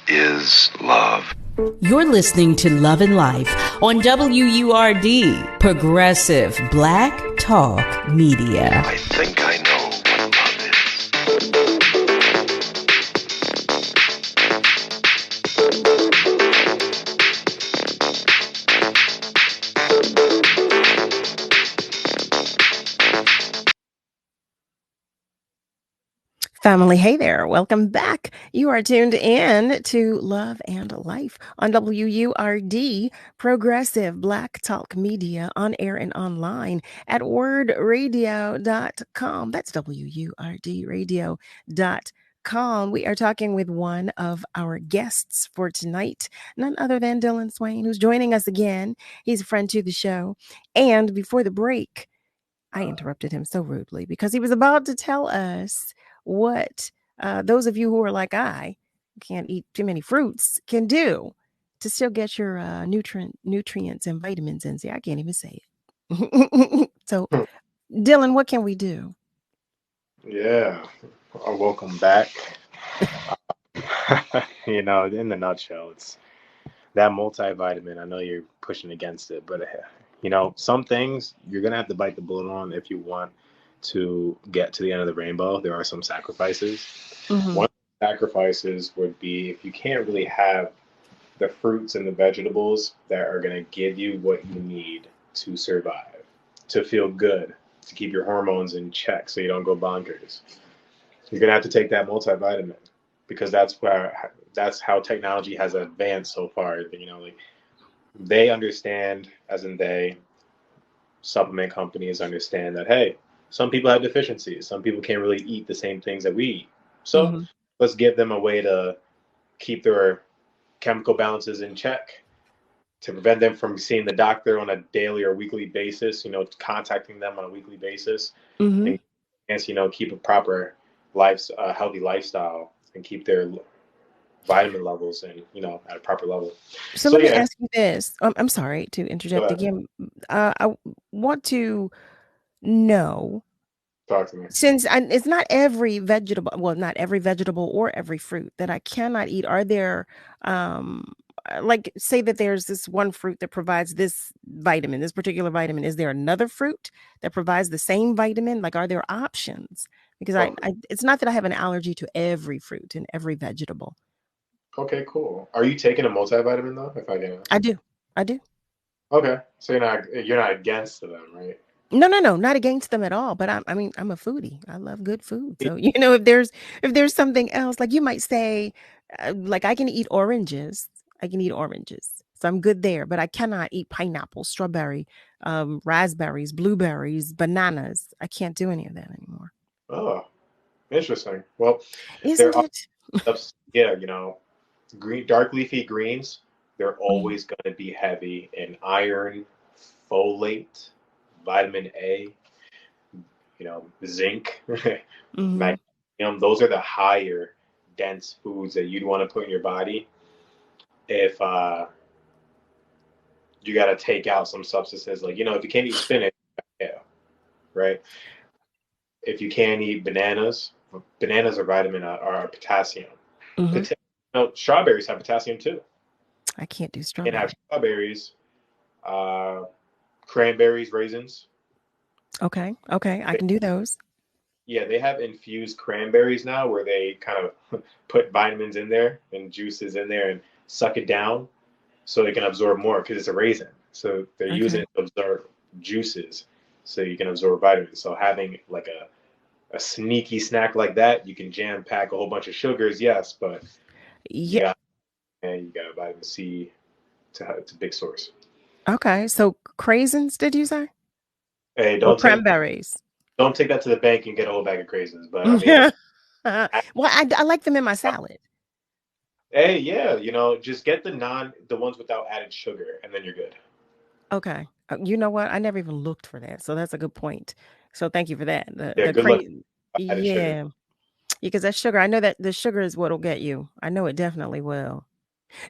Speaker 14: is love?
Speaker 4: You're listening to Love and Life on WURD, Progressive Black Talk Media.
Speaker 14: I think I know what love is.
Speaker 5: Family, hey there. Welcome back. You are tuned in to Love and Life on WURD, Progressive Black Talk Media, on air and online at wordradio.com. That's WURDradio.com. We are talking with one of our guests for tonight, none other than Dillon SWAINE, who's joining us again. He's a friend to the show. And before the break, I interrupted him so rudely because he was about to tell us what those of you who are like I, can't eat too many fruits, can do to still get your nutrients and vitamins in. See, I can't even say it. So, Dillon, what can we do?
Speaker 13: Yeah, welcome back. In the nutshell, it's that multivitamin. I know you're pushing against it, but some things you're gonna have to bite the bullet on if you want to get to the end of the rainbow. There are some sacrifices.
Speaker 5: Mm-hmm.
Speaker 13: One of the sacrifices would be if you can't really have the fruits and the vegetables that are going to give you what you need to survive, to feel good, to keep your hormones in check so you don't go bonkers. You're going to have to take that multivitamin because that's how technology has advanced so far. They understand, as in supplement companies understand that, hey, some people have deficiencies. Some people can't really eat the same things that we eat. So let's give them a way to keep their chemical balances in check, to prevent them from seeing the doctor on a daily or weekly basis, contacting them on a weekly basis, and keep a proper healthy lifestyle and keep their vitamin levels and at a proper level.
Speaker 5: So let me ask you this. I'm sorry to interject again. I want to know,
Speaker 13: talk to me,
Speaker 5: since it's not every vegetable or every fruit that I cannot eat. Are there like, say that there's this one fruit that provides this particular vitamin? Is there another fruit that provides the same vitamin? Like, are there options? Because it's not that I have an allergy to every fruit and every vegetable.
Speaker 13: Okay, cool. Are you taking a multivitamin though? If I can ask.
Speaker 5: I do.
Speaker 13: Okay, so you're not against them, right?
Speaker 5: No, not against them at all. But I'm a foodie. I love good food. So if there's something else, like you might say, like I can eat oranges. So I'm good there. But I cannot eat pineapple, strawberry, raspberries, blueberries, bananas. I can't do any of that anymore.
Speaker 13: Oh, interesting. Well,
Speaker 5: isn't it?
Speaker 13: Yeah, green, dark leafy greens. They're always going to be heavy in iron, folate, vitamin A, zinc, magnesium. Those are the higher dense foods that you'd want to put in your body if you got to take out some substances. Like, if you can't eat spinach, right? If you can't eat bananas are vitamin, are potassium. Strawberries have potassium too.
Speaker 5: I can't do strawberries.
Speaker 13: You can have strawberries, cranberries, raisins.
Speaker 5: Okay, I can do those.
Speaker 13: Yeah, they have infused cranberries now where they kind of put vitamins in there and juices in there and suck it down so they can absorb more because it's a raisin. So they're using it to absorb juices so you can absorb vitamins. So having like a sneaky snack like that, you can jam pack a whole bunch of sugars, yes, but you got vitamin C, it's a big source.
Speaker 5: Okay, so craisins, did you say?
Speaker 13: Hey,
Speaker 5: Or cranberries?
Speaker 13: don't take that to the bank and get a whole bag of craisins. But I mean,
Speaker 5: Well, I like them in my salad.
Speaker 13: hey, yeah, just get the ones without added sugar, and then you're good.
Speaker 5: Okay. You know what? I never even looked for that. So that's a good point. So thank you for that.
Speaker 13: Yeah,
Speaker 5: The
Speaker 13: good luck added sugar.
Speaker 5: yeah. Because that sugar, I know that the sugar is what'll get you. I know it definitely will.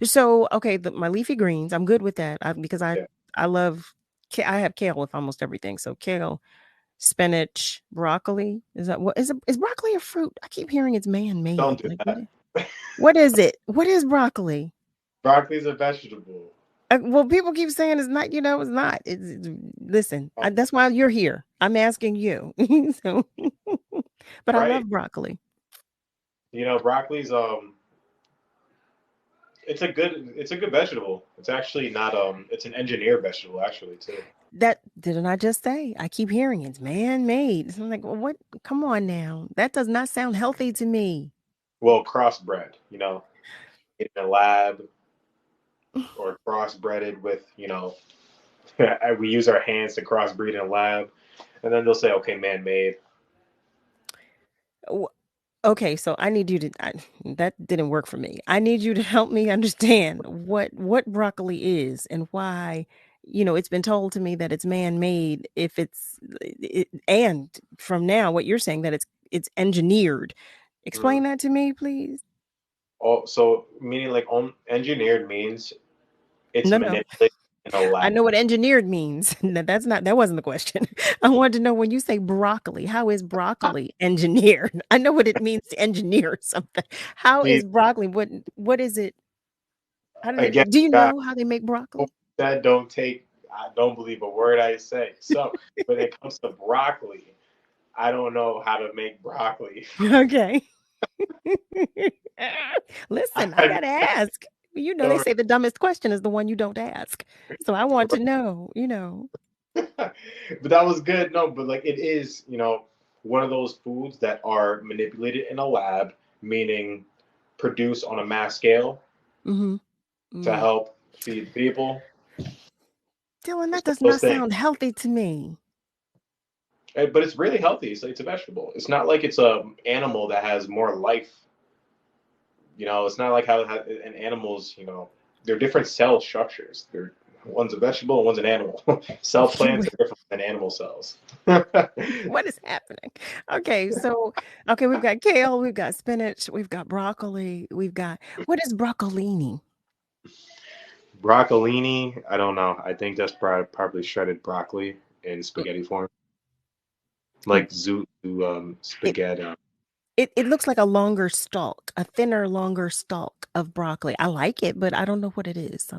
Speaker 5: So, okay, my leafy greens, I'm good with that. Because
Speaker 13: Yeah.
Speaker 5: I love I have kale with almost everything. So kale, spinach, broccoli. Is broccoli a fruit? I keep hearing it's man-made.
Speaker 13: Don't do
Speaker 5: Like
Speaker 13: that.
Speaker 5: what is it? What is broccoli?
Speaker 13: Broccoli's a vegetable.
Speaker 5: Well, people keep saying it's not, it's not. Listen, that's why you're here. I'm asking you. So, but I love broccoli.
Speaker 13: Broccoli's it's a good vegetable. It's actually not it's an engineered vegetable actually too.
Speaker 5: That didn't I just say? I keep hearing it's man-made. So I'm like, well, what? Come on now. That does not sound healthy to me.
Speaker 13: Well, crossbred, in a lab or crossbreeded with, we use our hands to crossbreed in a lab, and then they'll say, okay, man-made.
Speaker 5: Okay, so I need you to that didn't work for me. I need you to help me understand what broccoli is and why, it's been told to me that it's man-made if and from now what you're saying that it's engineered. Explain that to me, please.
Speaker 13: Oh, so meaning like engineered means it's
Speaker 5: No.
Speaker 13: manipulated in a lab.
Speaker 5: I know what engineered means. No, that wasn't the question. I wanted to know when you say broccoli, how is broccoli engineered? I know what it means to engineer something. How is broccoli? What is it?
Speaker 13: Again,
Speaker 5: Do you know how they make broccoli?
Speaker 13: I don't believe a word I say. So when it comes to broccoli, I don't know how to make broccoli.
Speaker 5: Okay. Listen, I gotta ask. They say the dumbest question is the one you don't ask. So I want to know,
Speaker 13: But that was good. No, but like it is, one of those foods that are manipulated in a lab, meaning produced on a mass scale to help feed people.
Speaker 5: Dillon, that does not sound healthy to me.
Speaker 13: But it's really healthy. It's a vegetable. It's not like it's a animal that has more life. It's not like how in animals, they're different cell structures. One's a vegetable and one's an animal. Cell plants are different than animal cells.
Speaker 5: What is happening? Okay, we've got kale, we've got spinach, we've got broccoli, what is broccolini?
Speaker 13: Broccolini, I don't know. I think that's probably shredded broccoli in spaghetti form. Like spaghetti.
Speaker 5: It looks like a longer stalk, a thinner, longer stalk of broccoli. I like it, but I don't know what it is.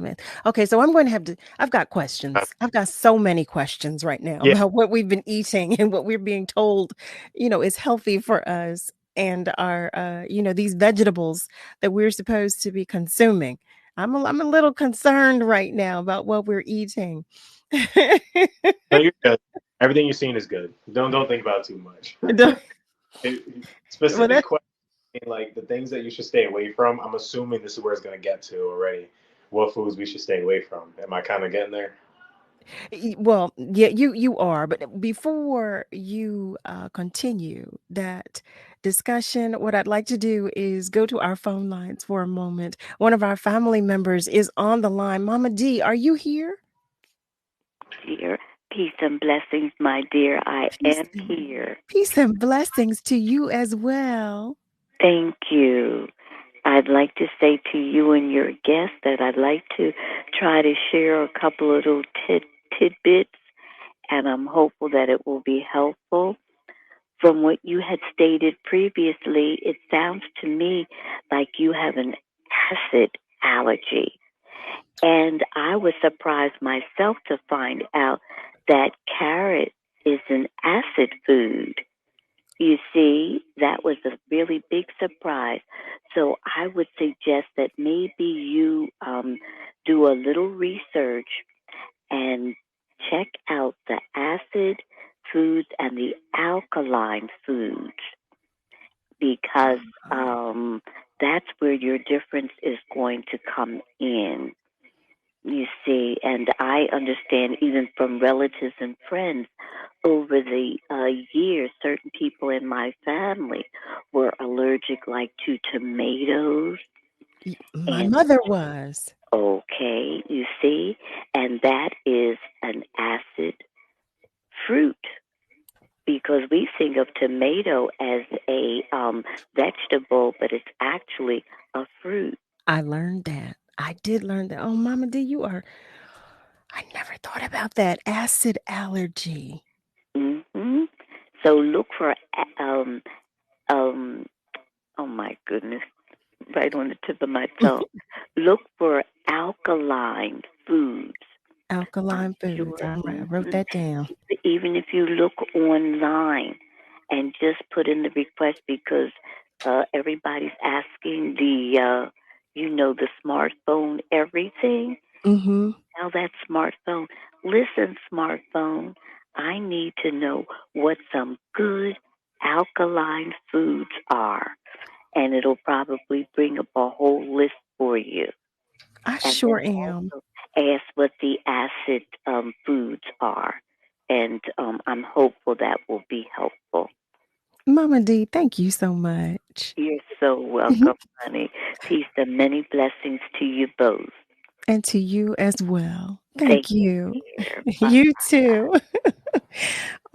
Speaker 5: Okay, so I'm going to have to. I've got questions. I've got so many questions right now about what we've been eating and what we're being told, is healthy for us and our, these vegetables that we're supposed to be consuming. I'm a little concerned right now about what we're eating.
Speaker 13: No, you're good. Everything you're seeing is good. Don't think about it too much. Specific question, like the things that you should stay away from. I'm assuming this is where it's going to get to already. What foods we should stay away from? Am I kind of getting there?
Speaker 5: Well, yeah, you are. But before you continue that discussion, what I'd like to do is go to our phone lines for a moment. One of our family members is on the line. Mama D, are you here?
Speaker 19: Here. Peace and blessings, my dear. I am here.
Speaker 5: Peace and blessings to you as well.
Speaker 19: Thank you. I'd like to say to you and your guest that I'd like to try to share a couple of little tidbits, and I'm hopeful that it will be helpful. From what you had stated previously, it sounds to me like you have an acid allergy. And I was surprised myself to find out that carrot is an acid food. You see, that was a really big surprise. So I would suggest that maybe you do a little research and check out the acid foods and the alkaline foods, because that's where your difference is going to come in. You see, and I understand even from relatives and friends over the years, certain people in my family were allergic, like to tomatoes.
Speaker 5: My mother was.
Speaker 19: Okay, you see, and that is an acid fruit, because we think of tomato as a vegetable, but it's actually a fruit.
Speaker 5: I learned that. I did learn that. Oh, Mama D, I never thought about that. Acid allergy.
Speaker 19: Mm-hmm. So look for, oh my goodness, right on the tip of my tongue. Look for alkaline foods.
Speaker 5: Alkaline foods. I wrote that down.
Speaker 19: Even if you look online and just put in the request, because everybody's asking the smartphone everything.
Speaker 5: Mm-hmm.
Speaker 19: Now that smartphone, listen, smartphone, I need to know what some good alkaline foods are. And it'll probably bring up a whole list for you.
Speaker 5: I sure am.
Speaker 19: Ask what the acid foods are. And I'm hopeful that will be helpful.
Speaker 5: Mama D, thank you so much.
Speaker 19: You're so welcome, honey. Peace and many blessings to you both.
Speaker 5: And to you as well. Thank you.
Speaker 19: Bye.
Speaker 5: You too.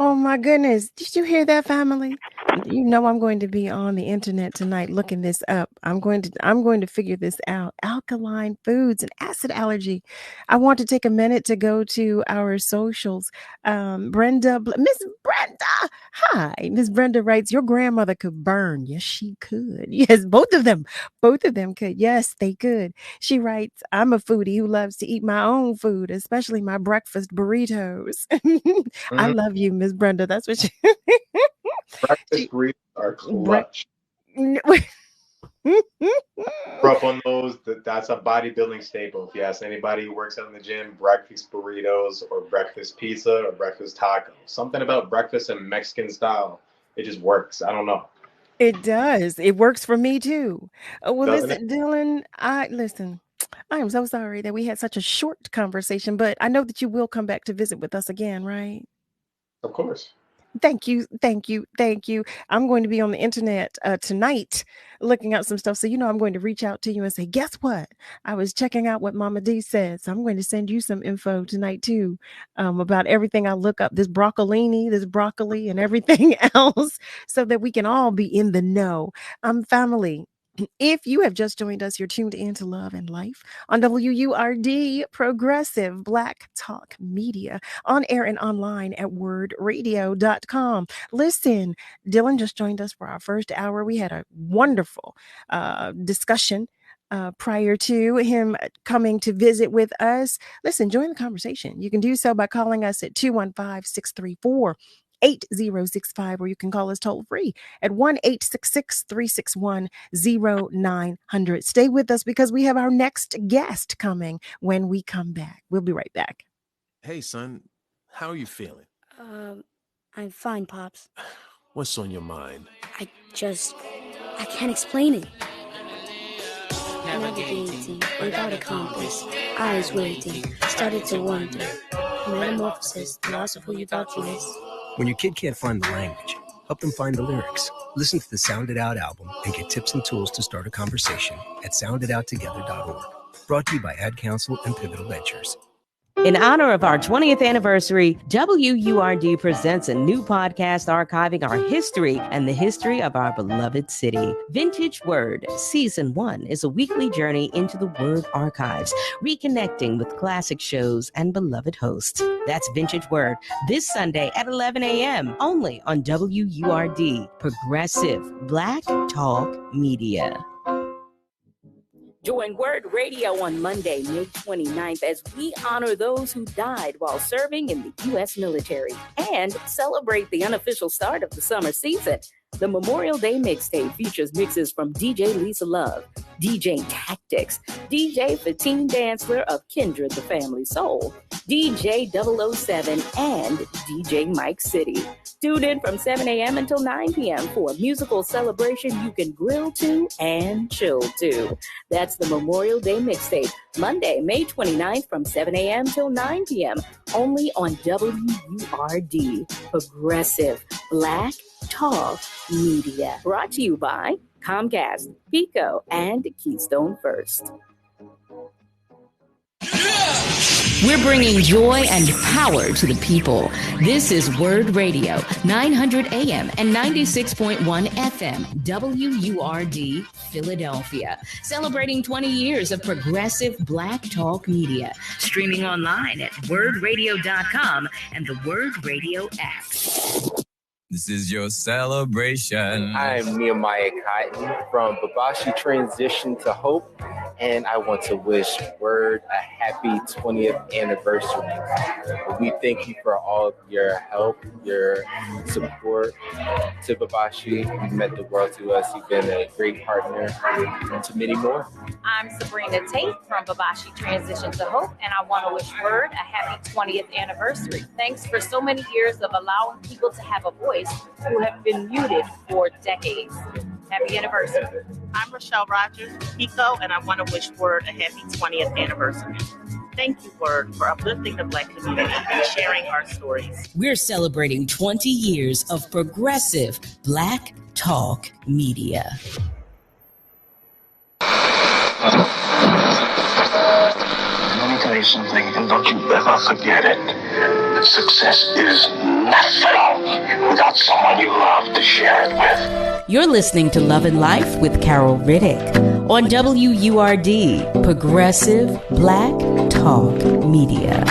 Speaker 5: Oh my goodness. Did you hear that, family? You know I'm going to be on the internet tonight looking this up. I'm going to figure this out. Alkaline foods and acid allergy. I want to take a minute to go to our socials. Miss Brenda. Hi. Miss Brenda writes, your grandmother could burn. Yes, she could. Yes, both of them. Both of them could. Yes, they could. She writes, I'm a foodie who loves to eat my own food, especially my breakfast burritos. I love you, Miss Brenda. That's what she
Speaker 13: Breakfast burritos are clutch. Grew up on those. That's a bodybuilding staple. If you ask anybody who works out in the gym, breakfast burritos or breakfast pizza or breakfast taco. Something about breakfast in Mexican style. It just works. I don't know.
Speaker 5: It does. It works for me too. Well,
Speaker 13: Doesn't
Speaker 5: listen, Dillon, I am so sorry that we had such a short conversation, but I know that you will come back to visit with us again, right?
Speaker 13: Of course.
Speaker 5: Thank you. I'm going to be on the internet tonight looking up some stuff. So, I'm going to reach out to you and say, guess what? I was checking out what Mama D said. So I'm going to send you some info tonight too about everything I look up, this broccoli and everything else, so that we can all be in the know. Family. If you have just joined us, you're tuned in to Love and Life on WURD, Progressive Black Talk Media, on air and online at wordradio.com. Listen, Dillon just joined us for our first hour. We had a wonderful discussion prior to him coming to visit with us. Listen, join the conversation. You can do so by calling us at 215-634-8065, or you can call us toll free at 1-866-361-0900. Stay with us because we have our next guest coming when we come back. We'll be right back.
Speaker 20: Hey, son, how are you feeling?
Speaker 21: I'm fine, Pops.
Speaker 20: What's on your mind?
Speaker 21: I can't explain it. Navigating without a compass, eyes waiting, started to wonder. Metamorphosis, loss of who you thought you was.
Speaker 22: When your kid can't find the language, help them find the lyrics. Listen to the Sound It Out album and get tips and tools to start a conversation at sounditouttogether.org. Brought to you by Ad Council and Pivotal Ventures.
Speaker 4: In honor of our 20th anniversary, WURD presents a new podcast archiving our history and the history of our beloved city. Vintage Word Season 1 is a weekly journey into the Word archives, reconnecting with classic shows and beloved hosts. That's Vintage Word, this Sunday at 11 a.m. only on WURD, Progressive Black Talk Media.
Speaker 23: Join Word Radio on Monday, May 29th, as we honor those who died while serving in the U.S. military and celebrate the unofficial start of the summer season. The Memorial Day mixtape features mixes from DJ Lisa Love, DJ Tactics, DJ Fatine Dantzler of Kindred the Family Soul, DJ 007, and DJ Mike City. Tune in from 7 a.m. until 9 p.m. for a musical celebration you can grill to and chill to. That's the Memorial Day Mixtape, Monday, May 29th from 7 a.m. till 9 p.m. only on WURD, Progressive Black Talk Media. Brought to you by Comcast, Pico, and Keystone First.
Speaker 4: We're bringing joy and power to the people. This is Word Radio, 900 AM and 96.1 FM, WURD, Philadelphia. Celebrating 20 years of progressive Black Talk media. Streaming online at wordradio.com and the Word Radio app.
Speaker 1: This is your celebration.
Speaker 2: I'm Nehemiah Cotton from Babashi Transition to Hope, and I want to wish Word a happy 20th anniversary. We thank you for all of your help, your support to Babashi. You've meant the world to us. You've been a great partner, and to many more.
Speaker 3: I'm Sabrina Tate from Babashi Transition to Hope, and I want to wish Word a happy 20th anniversary. Thanks for so many years of allowing people to have a voice who have been muted for decades. Happy anniversary.
Speaker 24: I'm Rochelle Rogers, Pico, and I want to wish Word a happy 20th anniversary. Thank you, Word, for uplifting the Black community and sharing our stories.
Speaker 4: We're celebrating 20 years of progressive Black Talk media.
Speaker 25: Let me tell you something, and don't you ever forget it. Success is nothing without someone you love to share it with.
Speaker 4: You're listening to Love and Life with Carol Riddick on WURD, Progressive Black Talk Media.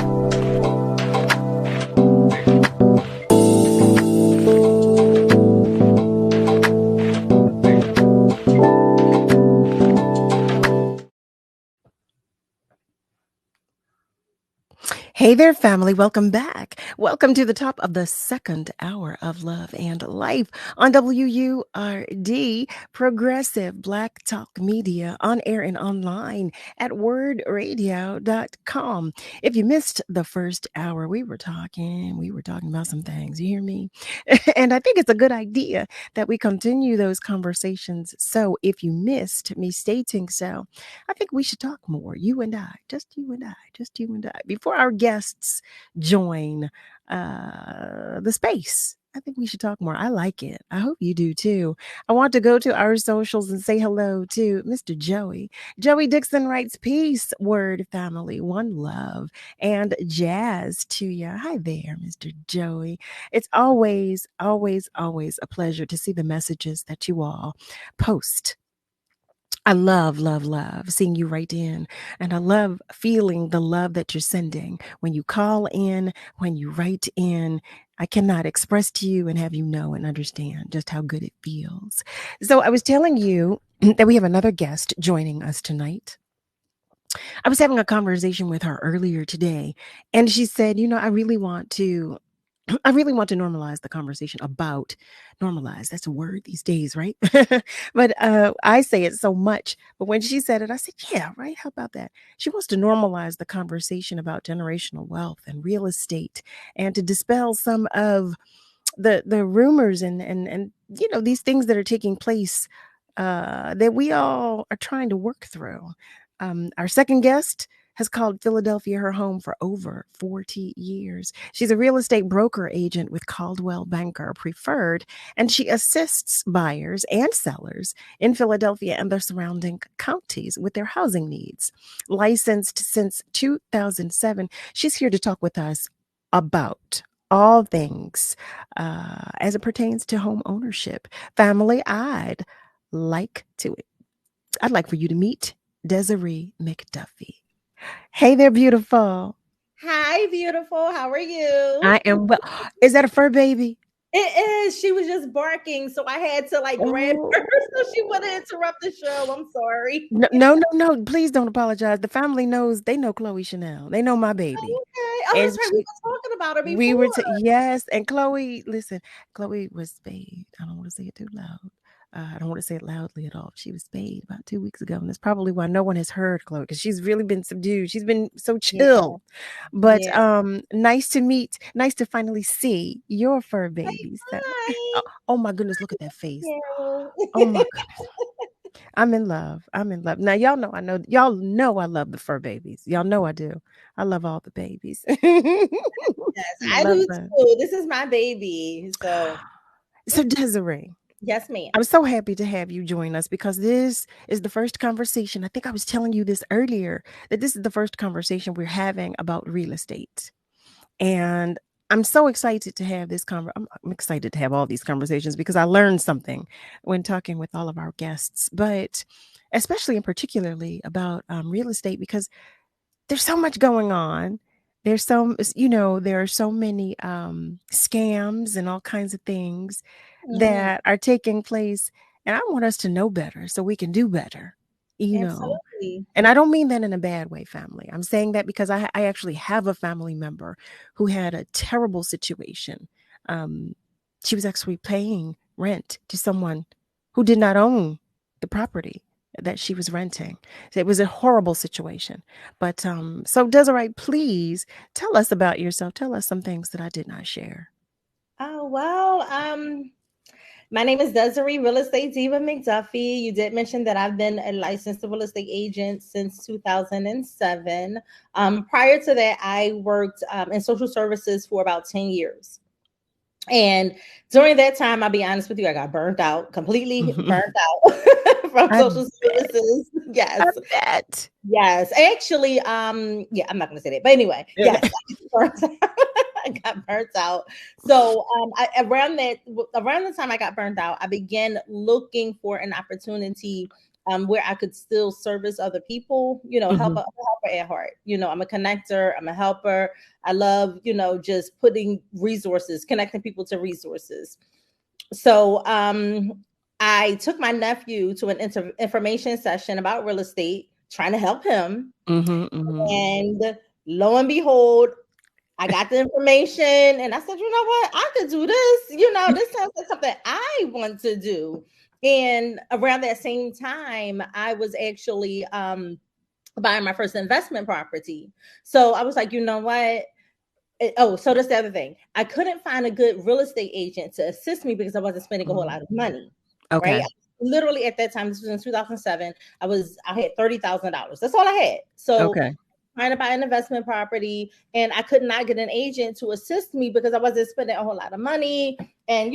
Speaker 5: Hey there, family. Welcome back. Welcome to the top of the second hour of Love and Life on WURD, Progressive Black Talk Media, on air and online at wordradio.com. If you missed the first hour, we were talking about some things. You hear me? And I think it's a good idea that we continue those conversations. So if you missed me stating so, I think we should talk more. You and I, just you and I, just you and I, before our guests join the space. I think we should talk more. I like it. I hope you do too. I want to go to our socials and say hello to Mr. Joey. Joey Dixon writes, peace, Word family, one love, and jazz to you. Hi there, Mr. Joey. It's always, always, always a pleasure to see the messages that you all post. I love, love, love seeing you write in, and I love feeling the love that you're sending when you call in, when you write in. I cannot express to you and have you know and understand just how good it feels. So I was telling you that we have another guest joining us tonight. I was having a conversation with her earlier today, and she said, I really want to normalize the conversation about normalize. That's a word these days, right? But I say it so much. But when she said it, I said, yeah, right. How about that? She wants to normalize the conversation about generational wealth and real estate, and to dispel some of the rumors and these things that are taking place that we all are trying to work through. Our second guest has called Philadelphia her home for over 40 years. She's a real estate broker agent with Coldwell Banker Preferred, and she assists buyers and sellers in Philadelphia and the surrounding counties with their housing needs. Licensed since 2007, she's here to talk with us about all things as it pertains to home ownership. Family, I'd like for you to meet Desarrie McDuffie. Hey there, beautiful.
Speaker 26: Hi, beautiful. How are you?
Speaker 5: I am well. Is that a fur baby?
Speaker 26: It is. She was just barking, so I had to grab her so she wouldn't interrupt the show. I'm sorry.
Speaker 5: No. Please don't apologize. The family knows. They know Chloe Chanel. They know my baby.
Speaker 26: Okay. Oh, that's right. We were talking about her before.
Speaker 5: Yes. And Chloe, listen, Chloe was spayed. I don't want to say it too loud. I don't want to say it loudly at all. She was spayed about 2 weeks ago, and that's probably why no one has heard Chloe, because she's really been subdued. She's been so chill. But nice to finally see your fur babies. Oh my goodness, look at that face. Oh my goodness. I'm in love. Now y'all know I love the fur babies. Y'all know I do. I love all the babies.
Speaker 26: Yes, I do too. This is my baby.
Speaker 5: So Desarrie.
Speaker 26: Yes, ma'am.
Speaker 5: I'm so happy to have you join us, because this is the first conversation. I think I was telling you this earlier, that this is the first conversation we're having about real estate. And I'm so excited to have this I'm excited to have all these conversations, because I learned something when talking with all of our guests, but especially and particularly about real estate, because there's so much going on. There are so many scams and all kinds of things that are taking place. And I want us to know better so we can do better,
Speaker 26: Absolutely.
Speaker 5: And I don't mean that in a bad way, family. I'm saying that because I actually have a family member who had a terrible situation. She was actually paying rent to someone who did not own the property that she was renting. So it was a horrible situation. But so Desarrie, please tell us about yourself. Tell us some things that I did not share.
Speaker 26: Oh, well, my name is Desarrie, Real Estate Diva McDuffie. You did mention that I've been a licensed real estate agent since 2007. Prior to that, I worked in social services for about 10 years. And during that time, I'll be honest with you, I got burnt out, completely burnt out from social services. Yes.
Speaker 5: I bet.
Speaker 26: Yes. Actually, I'm not going to say that. But anyway, yes, I got burnt out. So around the time I got burnt out, I began looking for an opportunity where I could still service other people, I'm a helper at heart. I'm a connector, I'm a helper. I love, just putting resources, connecting people to resources. So I took my nephew to an information session about real estate, trying to help him. And lo and behold, I got the information and I said, you know what, I could do this. This sounds like something I want to do. And around that same time, I was actually buying my first investment property. So I was like, you know what? So that's the other thing. I couldn't find a good real estate agent to assist me because I wasn't spending a whole lot of money.
Speaker 5: Okay.
Speaker 26: Right? Literally at that time, this was in 2007, I had $30,000. That's all I had. So trying to buy an investment property, and I could not get an agent to assist me because I wasn't spending a whole lot of money. And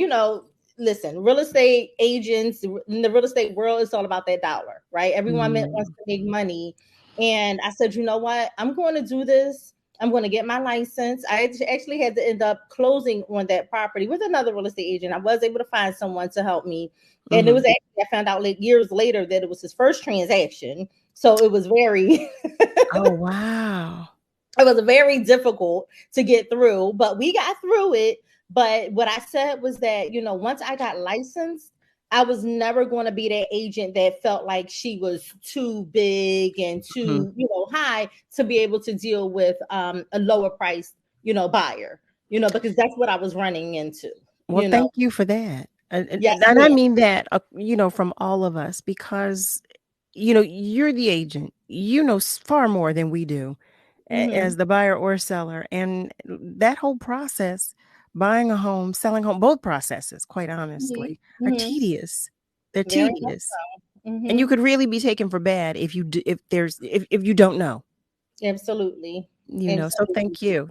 Speaker 26: listen, real estate agents in the real estate world, it's all about that dollar, right? Everyone wants to make money. And I said, you know what? I'm going to do this. I'm going to get my license. I actually had to end up closing on that property with another real estate agent. I was able to find someone to help me. And it was actually, I found out years later that it was his first transaction. So it was very...
Speaker 5: Oh, wow.
Speaker 26: It was very difficult to get through, but we got through it. But what I said was that, once I got licensed, I was never going to be that agent that felt like she was too big and too, high to be able to deal with a lower price, buyer, because that's what I was running into.
Speaker 5: Well, thank you for that. Yes, and I mean that, from all of us, because, you're the agent, far more than we do as the buyer or seller. And that whole process, buying a home, selling home, both processes, quite honestly, are tedious. They're tedious. And you could really be taken for bad if you don't know.
Speaker 26: Absolutely.
Speaker 5: So thank you.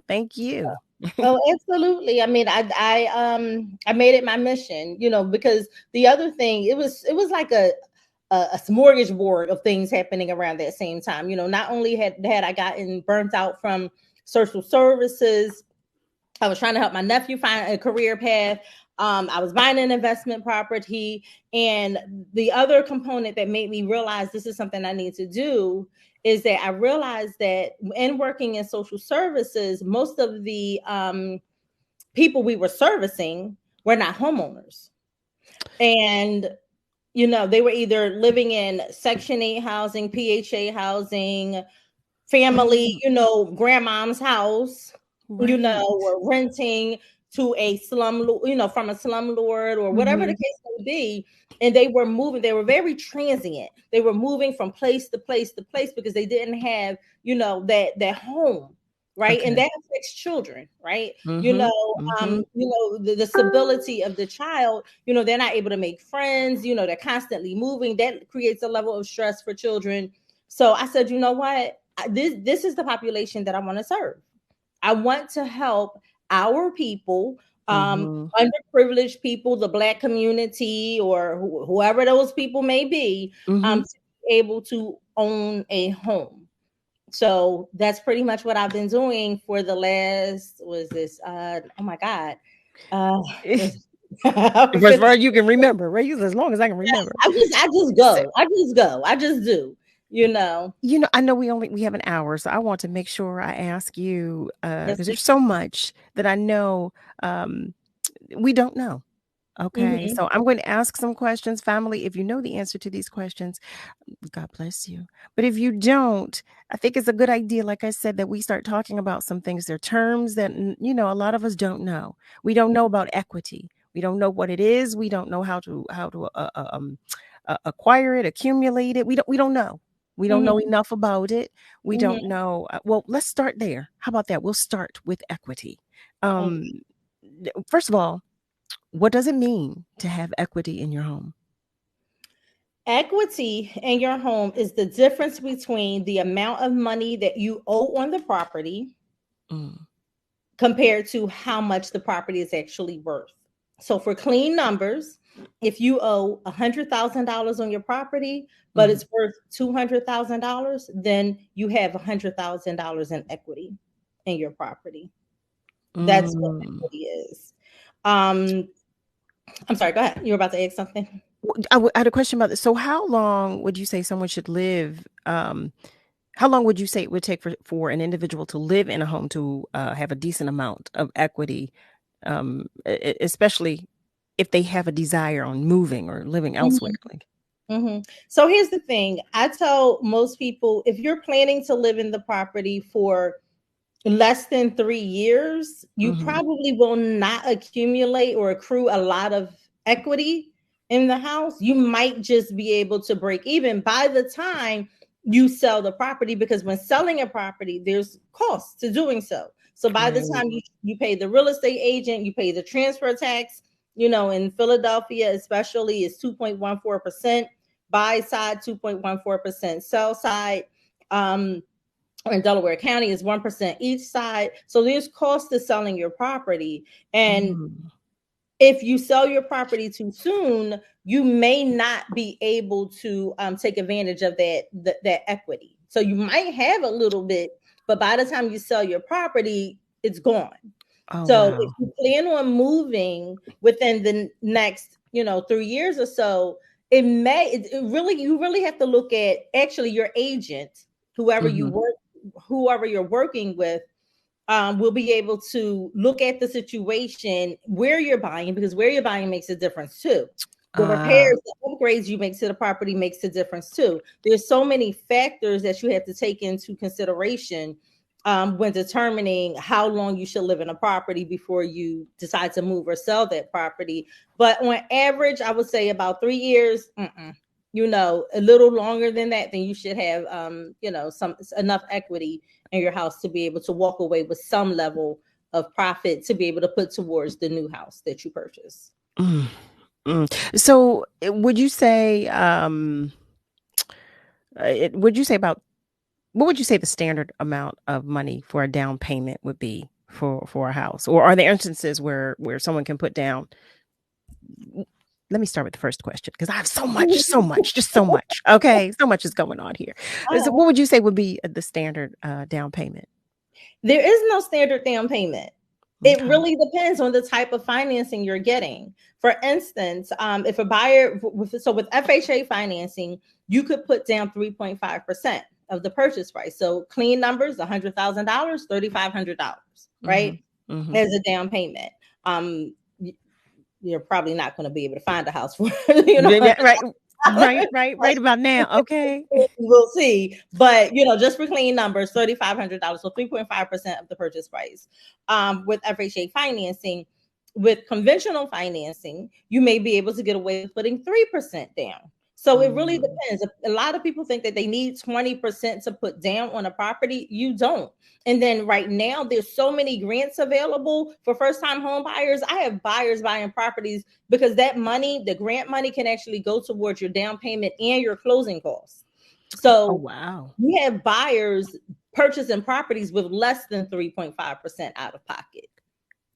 Speaker 26: Oh, absolutely. I mean, I made it my mission, because the other thing, it was like a smorgasbord of things happening around that same time. Not only had I gotten burnt out from social services, I was trying to help my nephew find a career path. I was buying an investment property. And the other component that made me realize this is something I need to do is that I realized that in working in social services, most of the people we were servicing were not homeowners. And, they were either living in Section 8 housing, PHA housing, family, grandmom's house, or renting to a slum, from a slumlord or whatever the case may be. And they were moving, they were very transient. They were moving from place to place to place because they didn't have, that home. Right.
Speaker 5: Okay.
Speaker 26: And that affects children, right?
Speaker 5: Mm-hmm.
Speaker 26: The stability of the child, they're not able to make friends, they're constantly moving. That creates a level of stress for children. So I said, you know what? This is the population that I want to serve. I want to help our people, underprivileged people, the Black community, or whoever those people may be, to be able to own a home. So that's pretty much what I've been doing for the last, oh my God.
Speaker 5: As far as you can remember, right? As long as I can remember.
Speaker 26: I just go. I just do.
Speaker 5: I know we have an hour, so I want to make sure I ask you because there's so much that I know we don't know. Okay, so I'm going to ask some questions. Family, if you know the answer to these questions, God bless you. But if you don't, I think it's a good idea, like I said, that we start talking about some things. They're terms that, a lot of us don't know. We don't know about equity. We don't know what it is. We don't know how to acquire it, accumulate it. We don't know. We don't know enough about it. We don't know. Well, let's start there. How about that? We'll start with equity. First of all, what does it mean to have equity in your home?
Speaker 26: Equity in your home is the difference between the amount of money that you owe on the property compared to how much the property is actually worth. So for clean numbers, if you owe $100,000 on your property, but it's worth $200,000, then you have $100,000 in equity in your property. That's what equity is. I'm sorry, go ahead. You were about to ask something.
Speaker 5: I had a question about this. So how long would you say someone should live? How long would you say it would take for an individual to live in a home to have a decent amount of equity, especially if they have a desire on moving or living elsewhere?
Speaker 26: So here's the thing. I tell most people, if you're planning to live in the property for less than 3 years, you probably will not accumulate or accrue a lot of equity in the house. You might just be able to break even by the time you sell the property, because when selling a property, there's costs to doing so. So by the time you pay the real estate agent, you pay the transfer tax, in Philadelphia especially is 2.14%, buy side 2.14%, sell side, in Delaware County is 1% each side. So there's cost to selling your property. And if you sell your property too soon, you may not be able to take advantage of that equity. So you might have a little bit, but by the time you sell your property, it's gone. If you plan on moving within the next, 3 years or so, you really have to look at actually your agent, whoever you're working with, will be able to look at the situation where you're buying, because where you're buying makes a difference too. The repairs, the upgrades you make to the property makes a difference too. There's so many factors that you have to take into consideration when determining how long you should live in a property before you decide to move or sell that property. But on average, I would say about 3 years. A little longer than that, then you should have, enough equity in your house to be able to walk away with some level of profit to be able to put towards the new house that you purchase.
Speaker 5: So would you say, what would you say the standard amount of money for a down payment would be for a house? Or are there instances where someone can put down? Let me start with the first question, because I have so much. Okay. So much is going on here. So what would you say would be the standard down payment?
Speaker 26: There is no standard down payment. It really depends on the type of financing you're getting. For instance, if a buyer, with FHA financing, you could put down 3.5% of the purchase price. So clean numbers, $100,000, $3,500, right? As a down payment. You're probably not going to be able to find a house for,
Speaker 5: right about now. Okay.
Speaker 26: We'll see. But, just for clean numbers, $3,500, so 3.5% of the purchase price with FHA financing. with conventional financing, you may be able to get away with putting 3% down. So it really depends. A lot of people think that they need 20% to put down on a property. You don't. And then right now, there's so many grants available for first-time home buyers. I have buyers buying properties because that money, the grant money, can actually go towards your down payment and your closing costs. So
Speaker 5: wow,
Speaker 26: we have buyers purchasing properties with less than 3.5% out of pocket.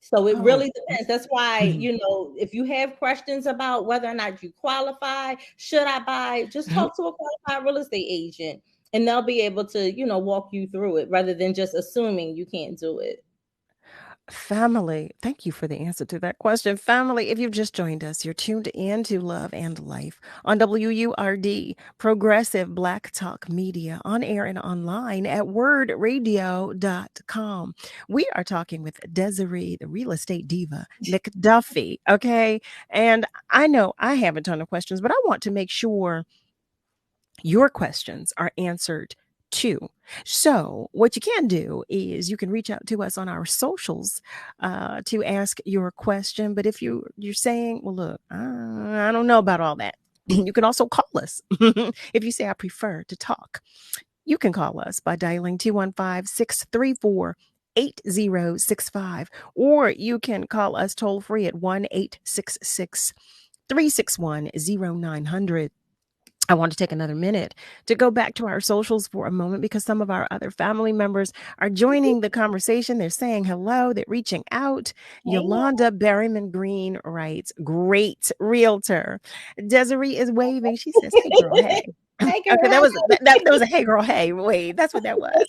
Speaker 26: So it really depends. That's why, you know, if you have questions about whether or not you qualify, should I buy, just talk to a qualified real estate agent and they'll be able to, you know, walk you through it rather than just assuming you can't do it.
Speaker 5: Family, thank you for the answer to that question. Family, if you've just joined us, you're tuned in to Love and Life on WURD, Progressive Black Talk Media, on air and online at wordradio.com. We are talking with Desarrie, the real estate diva, McDuffie, okay? And I know I have a ton of questions, but I want to make sure your questions are answered too. So what you can do is you can reach out to us on our socials to ask your question. But if you're saying, well, look, I don't know about all that, you can also call us. If you say I prefer to talk, you can call us by dialing 215-634-8065, or you can call us toll free at 1-866-361-0900. I want to take another minute to go back to our socials for a moment because some of our other family members are joining the conversation. They're saying hello. They're reaching out. Yolanda Berryman Green writes, great realtor. Desiree is waving. She says, hey, girl, hey.
Speaker 26: Hey, girl,
Speaker 5: okay, that was a hey, girl, hey. Wait, that's what that was.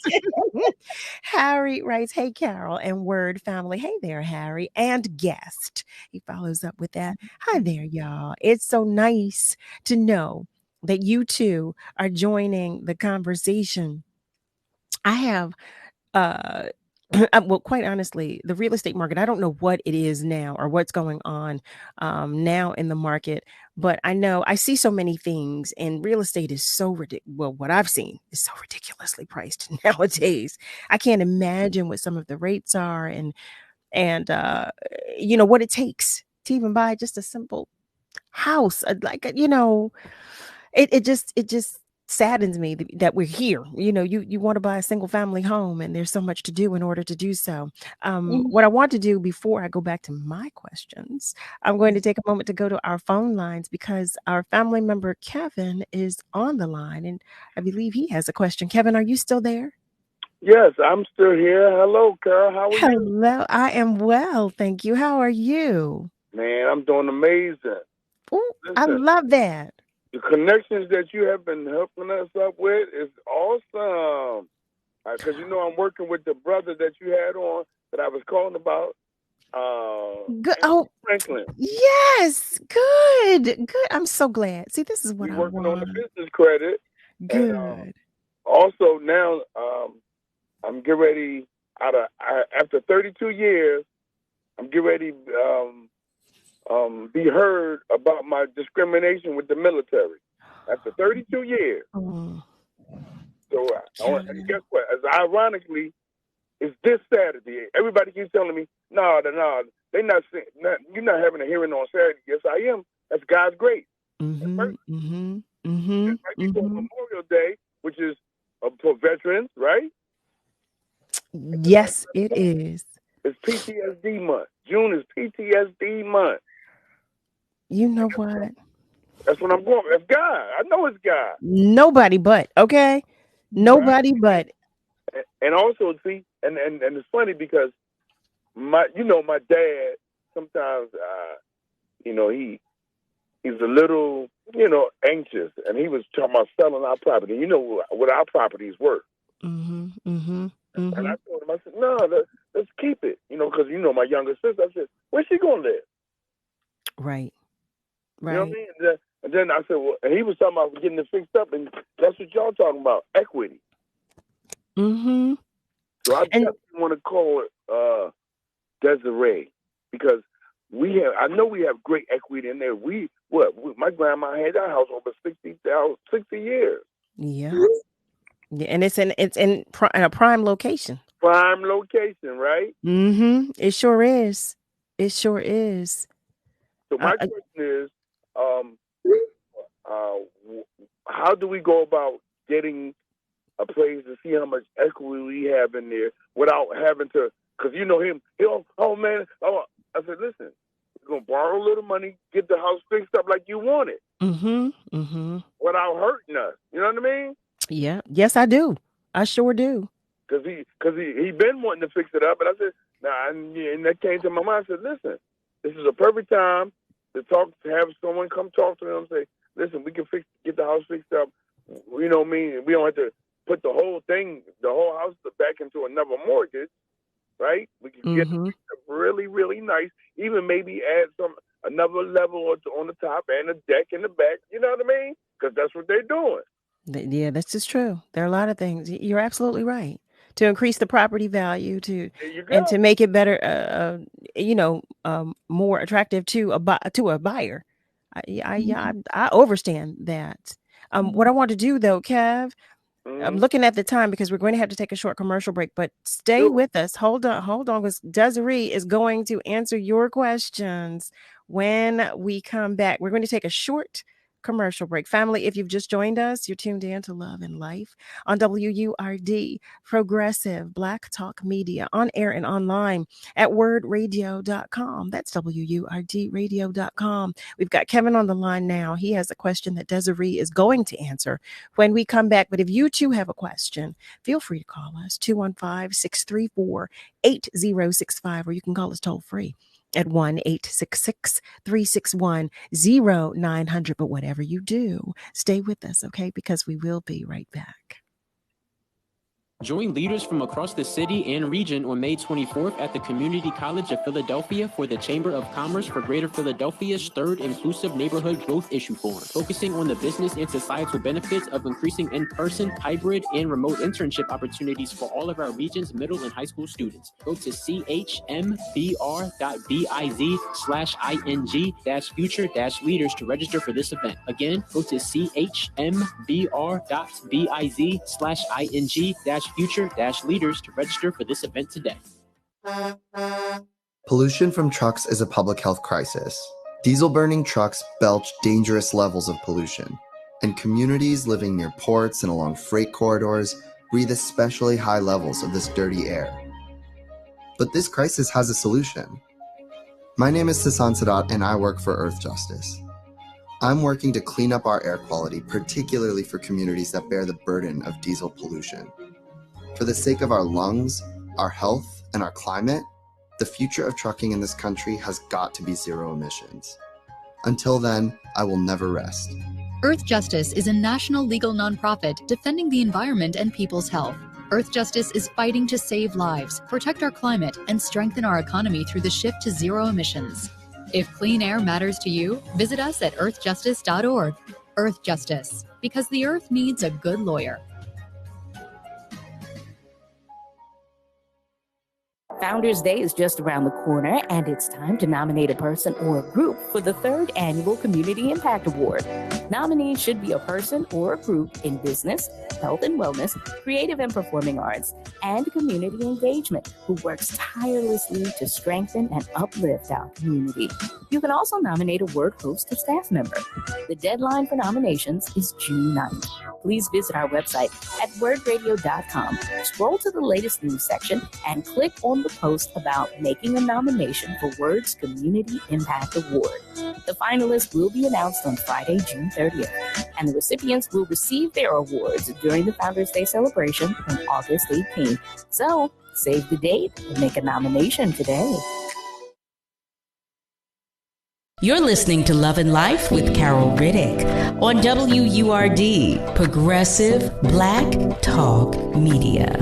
Speaker 5: Harry writes, hey, Carol and Word family. Hey there, Harry, and guest. He follows up with that. Hi there, y'all. It's so nice to know that you two are joining the conversation. I have, well, quite honestly, the real estate market, I don't know what it is now or what's going on now in the market, but I know I see so many things, and real estate is so ridiculous. Well, what I've seen is so ridiculously priced nowadays. I can't imagine what some of the rates are and you know, what it takes to even buy just a simple house. Like, you know, it just saddens me that we're here. You know, you want to buy a single family home and there's so much to do in order to do so. What I want to do before I go back to my questions, I'm going to take a moment to go to our phone lines because our family member Kevin is on the line and I believe he has a question. Kevin, are you still there?
Speaker 6: Yes, I'm still here. Hello, Carol. How are you?
Speaker 5: Hello, I am well, thank you. How are you?
Speaker 6: Man, I'm doing amazing.
Speaker 5: Ooh, I love that.
Speaker 6: The connections that you have been helping us up with is awesome. Because you know I'm working with the brother that you had on that I was calling about.
Speaker 5: Good. Oh,
Speaker 6: Franklin.
Speaker 5: Yes. Good. I'm so glad. See, this is what
Speaker 6: We're
Speaker 5: I
Speaker 6: working
Speaker 5: want.
Speaker 6: on the business credit.
Speaker 5: Good.
Speaker 6: And, also now I'm getting ready after 32 years. I'm getting ready be heard about my discrimination with the military after 32 years.
Speaker 5: Oh.
Speaker 6: So and guess what? As ironically, it's this Saturday. Everybody keeps telling me, no, they're not saying you're not having a hearing on Saturday. Yes, I am. That's God's grace. Right before Memorial Day, which is for veterans, right?
Speaker 5: Yes, it is.
Speaker 6: It's PTSD month. June is PTSD month.
Speaker 5: You know what?
Speaker 6: That's what I'm going. It's God. I know it's God.
Speaker 5: Nobody but, okay? Nobody but.
Speaker 6: And also, see, and it's funny because my dad sometimes, he's a little, anxious, and he was talking about selling our property. You know what our property is worth. And I told him, I said, no, let's keep it, because my younger sister. I said, where's she gonna live?
Speaker 5: Right.
Speaker 6: You know what I mean? And then I said, well, and he was talking about getting it fixed up, and that's what y'all talking about, equity. So I definitely want to call it Desiree because I know we have great equity in there. My grandma had our house over 60 years.
Speaker 5: Yeah. And it's in a prime location.
Speaker 6: Prime location, right?
Speaker 5: It sure is. It sure is.
Speaker 6: So my question is, how do we go about getting a place to see how much equity we have in there without having to? Because you know him. Oh man. Oh, I said, listen, you're gonna borrow a little money, get the house fixed up like you want it, without hurting us. You know what I mean?
Speaker 5: Yeah. Yes, I do. I sure do.
Speaker 6: Because he been wanting to fix it up, and I said, nah, and that came to my mind. I said, listen, this is a perfect time to have someone come talk to him and say, listen, we can get the house fixed up. You know what I mean? We don't have to put the whole house back into another mortgage, right? We can get it really, really nice. Even maybe add another level on the top and a deck in the back. You know what I mean? Because that's what they're doing.
Speaker 5: Yeah, that's just true. There are a lot of things. You're absolutely right. To increase the property value, to make it better, more attractive to a buyer. I understand that. What I want to do though, Kev, I'm looking at the time because we're going to have to take a short commercial break, but stay with us. Hold on, because Desarrie is going to answer your questions when we come back. We're going to take a short commercial break. Family, if you've just joined us, you're tuned in to Love and Life on WURD, Progressive Black Talk Media, on air and online at wordradio.com. That's WURDradio.com. We've got Kevin on the line now. He has a question that Desarrie is going to answer when we come back. But if you too have a question, feel free to call us 215-634-8065, or you can call us toll free at 1-866-361-0900. But whatever you do, stay with us, okay? Because we will be right back.
Speaker 7: Join leaders from across the city and region on May 24th at the Community College of Philadelphia for the Chamber of Commerce for Greater Philadelphia's third Inclusive Neighborhood Growth Issue Forum, focusing on the business and societal benefits of increasing in-person, hybrid, and remote internship opportunities for all of our region's middle and high school students. Go to chmbr.biz/ing-future-leaders to register for this event. Again, go to chmbr.biz/ing-future-leaders to register for this event today.
Speaker 8: Pollution from trucks is a public health crisis. Diesel-burning trucks belch dangerous levels of pollution, and communities living near ports and along freight corridors breathe especially high levels of this dirty air. But this crisis has a solution. My name is Sasan Sadat, and I work for Earth Justice. I'm working to clean up our air quality, particularly for communities that bear the burden of diesel pollution. For the sake of our lungs, our health, and our climate, the future of trucking in this country has got to be zero emissions. Until then, I will never rest.
Speaker 9: Earth Justice is a national legal nonprofit defending the environment and people's health. Earth Justice is fighting to save lives, protect our climate, and strengthen our economy through the shift to zero emissions. If clean air matters to you, visit us at earthjustice.org. Earth Justice, because the earth needs a good lawyer.
Speaker 23: Founders Day is just around the corner, and it's time to nominate a person or a group for the 3rd Annual Community Impact Award. Nominees should be a person or a group in business, health and wellness, creative and performing arts, and community engagement who works tirelessly to strengthen and uplift our community. You can also nominate a word host or staff member. The deadline for nominations is June 9th. Please visit our website at wordradio.com, scroll to the latest news section, and click on the post about making a nomination for Word's Community Impact Award. The finalists will be announced on Friday, June 30th, and the recipients will receive their awards during the Founders Day celebration on August 18th. So, save the date and make a nomination today.
Speaker 4: You're listening to Love and Life with Carol Riddick on WURD, Progressive Black Talk Media.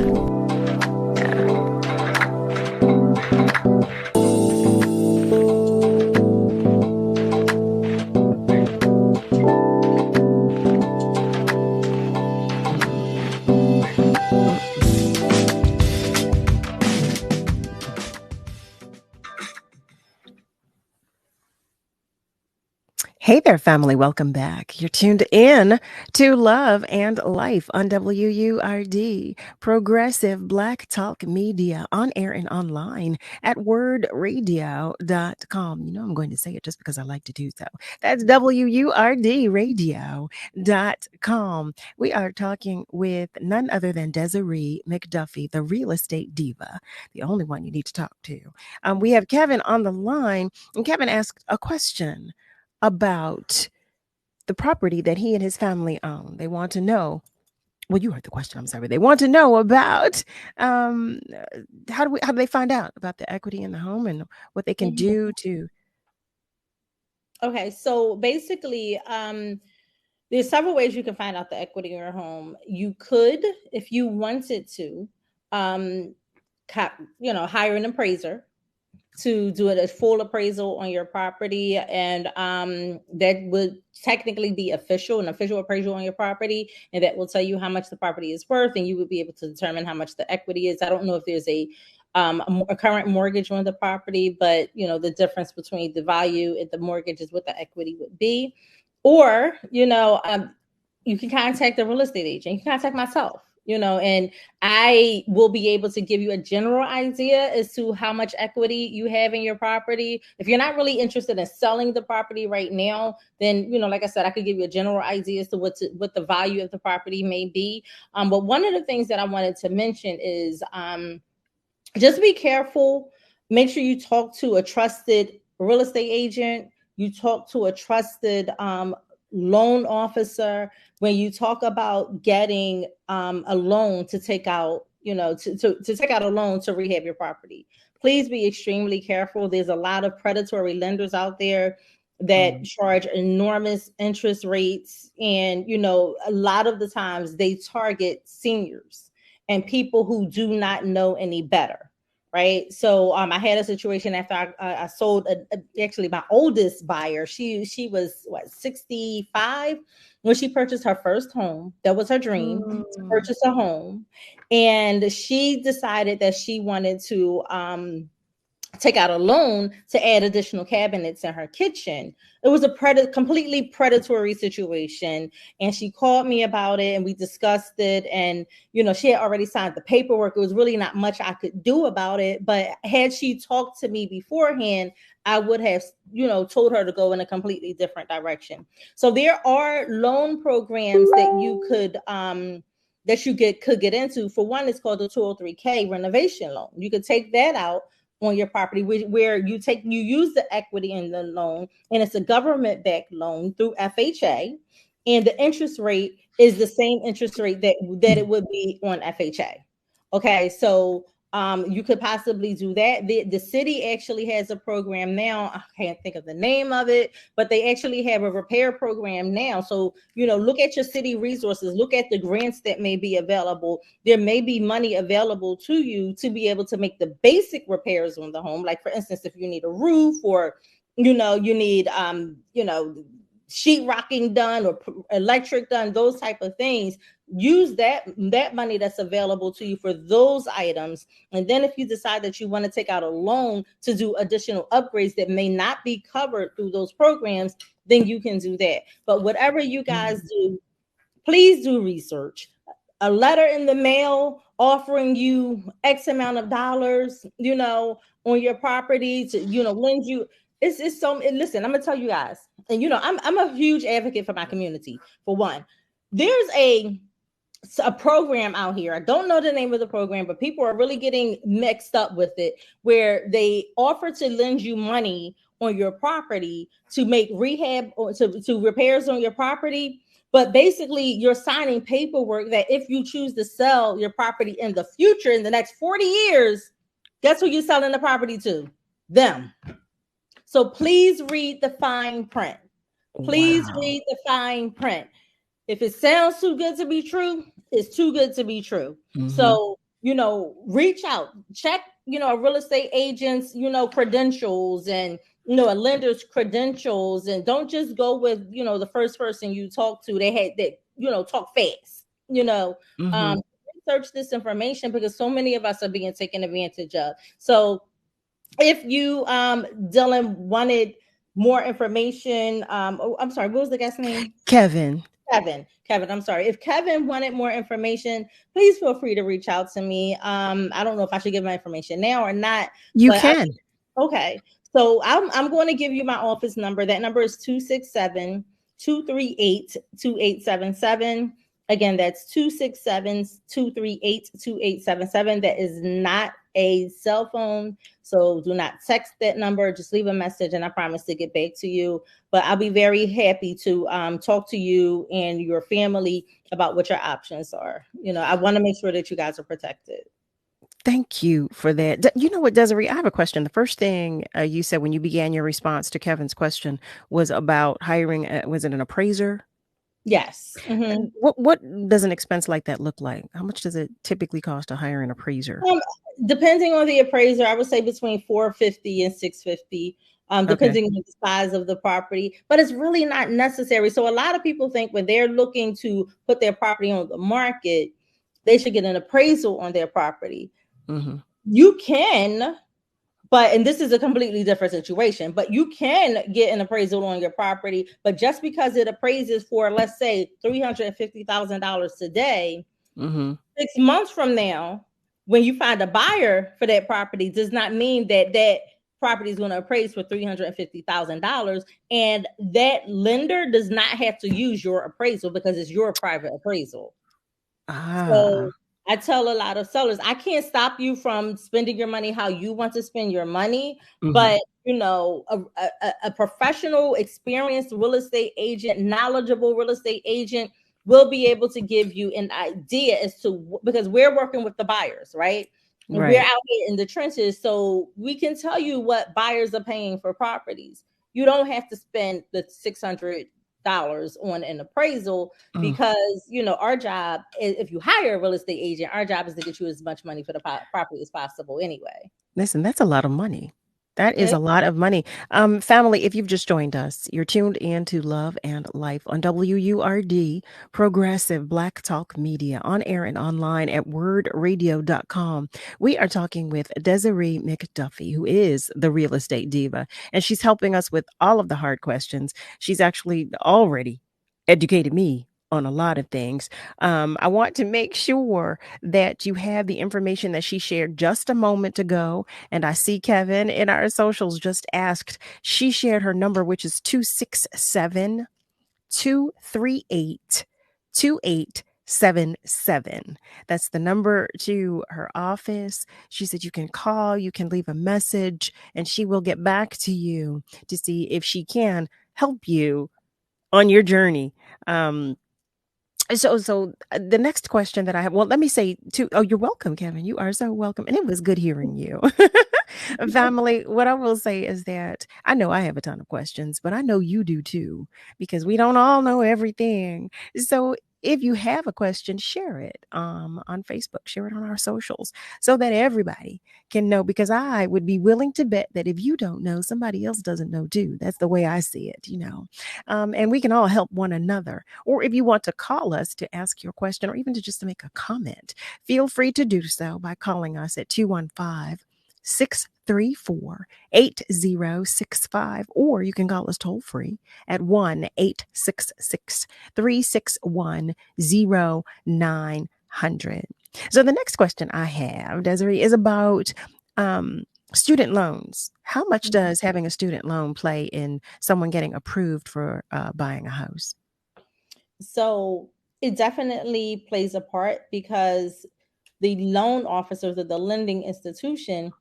Speaker 5: Hey there, family. Welcome back. You're tuned in to Love and Life on WURD, Progressive Black Talk Media, on air and online at wordradio.com. You know, I'm going to say it just because I like to do so. That's WURDradio.com. We are talking with none other than Desarrie McDuffie, the real estate diva, the only one you need to talk to. We have Kevin on the line, and Kevin asked a question about the property that he and his family own. They want to know. Well, you heard the question. I'm sorry. They want to know about how do they find out about the equity in the home and what they can do to.
Speaker 26: Okay, so basically, there's several ways you can find out the equity in your home. You could, if you wanted to, hire an appraiser to do a full appraisal on your property, and that would technically be an official appraisal on your property, and that will tell you how much the property is worth, and you would be able to determine how much the equity is. I don't know if there's a current mortgage on the property, but the difference between the value and the mortgage is what the equity would be. Or you can contact the real estate agent. You can contact myself. And I will be able to give you a general idea as to how much equity you have in your property. If you're not really interested in selling the property right now, then, like I said, I could give you a general idea as to what the value of the property may be. But one of the things that I wanted to mention is just be careful. Make sure you talk to a trusted real estate agent. You talk to a trusted loan officer when you talk about getting a loan to take out, to take out a loan to rehab your property. Please be extremely careful. There's a lot of predatory lenders out there that charge enormous interest rates. And, a lot of the times they target seniors and people who do not know any better. Right. So I had a situation after I sold actually my oldest buyer. She was 65 when she purchased her first home. That was her dream, to purchase a home. And she decided that she wanted to take out a loan to add additional cabinets in her kitchen. It was a completely predatory situation. And she called me about it and we discussed it. And, she had already signed the paperwork. It was really not much I could do about it. But had she talked to me beforehand, I would have, told her to go in a completely different direction. So there are loan programs that you could, could get into. For one, it's called the 203K renovation loan. You could take that out on your property, where you use the equity in the loan, and it's a government-backed loan through FHA, and the interest rate is the same interest rate that it would be on FHA. Okay, so you could possibly do that. The city actually has a program now. I can't think of the name of it, but they actually have a repair program now. So, look at your city resources, look at the grants that may be available. There may be money available to you to be able to make the basic repairs on the home. Like, for instance, if you need a roof, or, you need, sheetrocking done or electric done, those type of things. Use that money that's available to you for those items. And then if you decide that you want to take out a loan to do additional upgrades that may not be covered through those programs, then you can do that. But whatever you guys do, please do research. A letter in the mail offering you X amount of dollars, on your property to, lend you. It's so, listen, I'm gonna tell you guys, and I'm a huge advocate for my community. For one, there's a program out here. I don't know the name of the program, but people are really getting mixed up with it, where they offer to lend you money on your property to make rehab or to repairs on your property. But basically, you're signing paperwork that if you choose to sell your property in the future, in the next 40 years, guess who you're selling the property to? Them. So please read the fine print. Please read the fine print. If it sounds too good to be true, it's too good to be true. So, reach out, check, a real estate agent's, credentials, and, a lender's credentials, and don't just go with, the first person you talk to. Talk fast, research this information, because so many of us are being taken advantage of. So if you, Dillon, wanted more information, I'm sorry, what was the guest name?
Speaker 5: Kevin.
Speaker 26: Kevin, I'm sorry. If Kevin wanted more information, please feel free to reach out to me. I don't know if I should give my information now or not.
Speaker 5: You can.
Speaker 26: Okay. So I'm going to give you my office number. That number is 267-238-2877. Again, that's 267-238-2877. That is not a cell phone. So do not text that number. Just leave a message and I promise to get back to you. But I'll be very happy to talk to you and your family about what your options are. You know, I want to make sure that you guys are protected.
Speaker 5: Thank you for that. You know what, Desarrie, I have a question. The first thing you said when you began your response to Kevin's question was about hiring, was it an appraiser?
Speaker 26: Yes. Mm-hmm.
Speaker 5: What does an expense like that look like? How much does it typically cost to hire an appraiser?
Speaker 26: Depending on the appraiser, I would say between $450 and $650, depending on the size of the property. But it's really not necessary. So a lot of people think when they're looking to put their property on the market, they should get an appraisal on their property.
Speaker 5: Mm-hmm.
Speaker 26: You can, and this is a completely different situation, but you can get an appraisal on your property. But just because it appraises for, let's say, $350,000 today, 6 months from now, when you find a buyer for that property, does not mean that that property is going to appraise for $350,000. And that lender does not have to use your appraisal because it's your private appraisal. So I tell a lot of sellers, I can't stop you from spending your money how you want to spend your money, but you know, a professional, experienced real estate agent, knowledgeable real estate agent will be able to give you an idea as to, because we're working with the buyers, right? And we're out here in the trenches, so we can tell you what buyers are paying for properties. You don't have to spend the $600 on an appraisal because, you know, our job, if you hire a real estate agent, our job is to get you as much money for the property as possible anyway.
Speaker 5: Listen, that's a lot of money. That is a lot of money. Family, if you've just joined us, you're tuned in to Love and Life on WURD, Progressive Black Talk Media, on air and online at wordradio.com. We are talking with Desarrie McDuffie, who is the Real Estate Diva, and she's helping us with all of the hard questions. She's actually already educated me on a lot of things. I want to make sure that you have the information that she shared just a moment ago. And I see Kevin in our socials just asked. She shared her number, which is 267-238-2877. That's the number to her office. She said you can call, you can leave a message, and she will get back to you to see if she can help you on your journey. So the next question that I have, well, let me say you're welcome, Kevin. You are so welcome. And it was good hearing you. Family, what I will say is that I know I have a ton of questions, but I know you do too, because we don't all know everything. So if you have a question, share it on Facebook, share it on our socials so that everybody can know, because I would be willing to bet that if you don't know, somebody else doesn't know too. That's the way I see it, you know, and we can all help one another. Or if you want to call us to ask your question or even to just to make a comment, feel free to do so by calling us at 215-634-8065, or you can call us toll free at 1-866-361-0900. So the next question I have, Desarrie, is about student loans. How much does having a student loan play in someone getting approved for buying a house?
Speaker 26: So it definitely plays a part, because the loan officers of the lending institution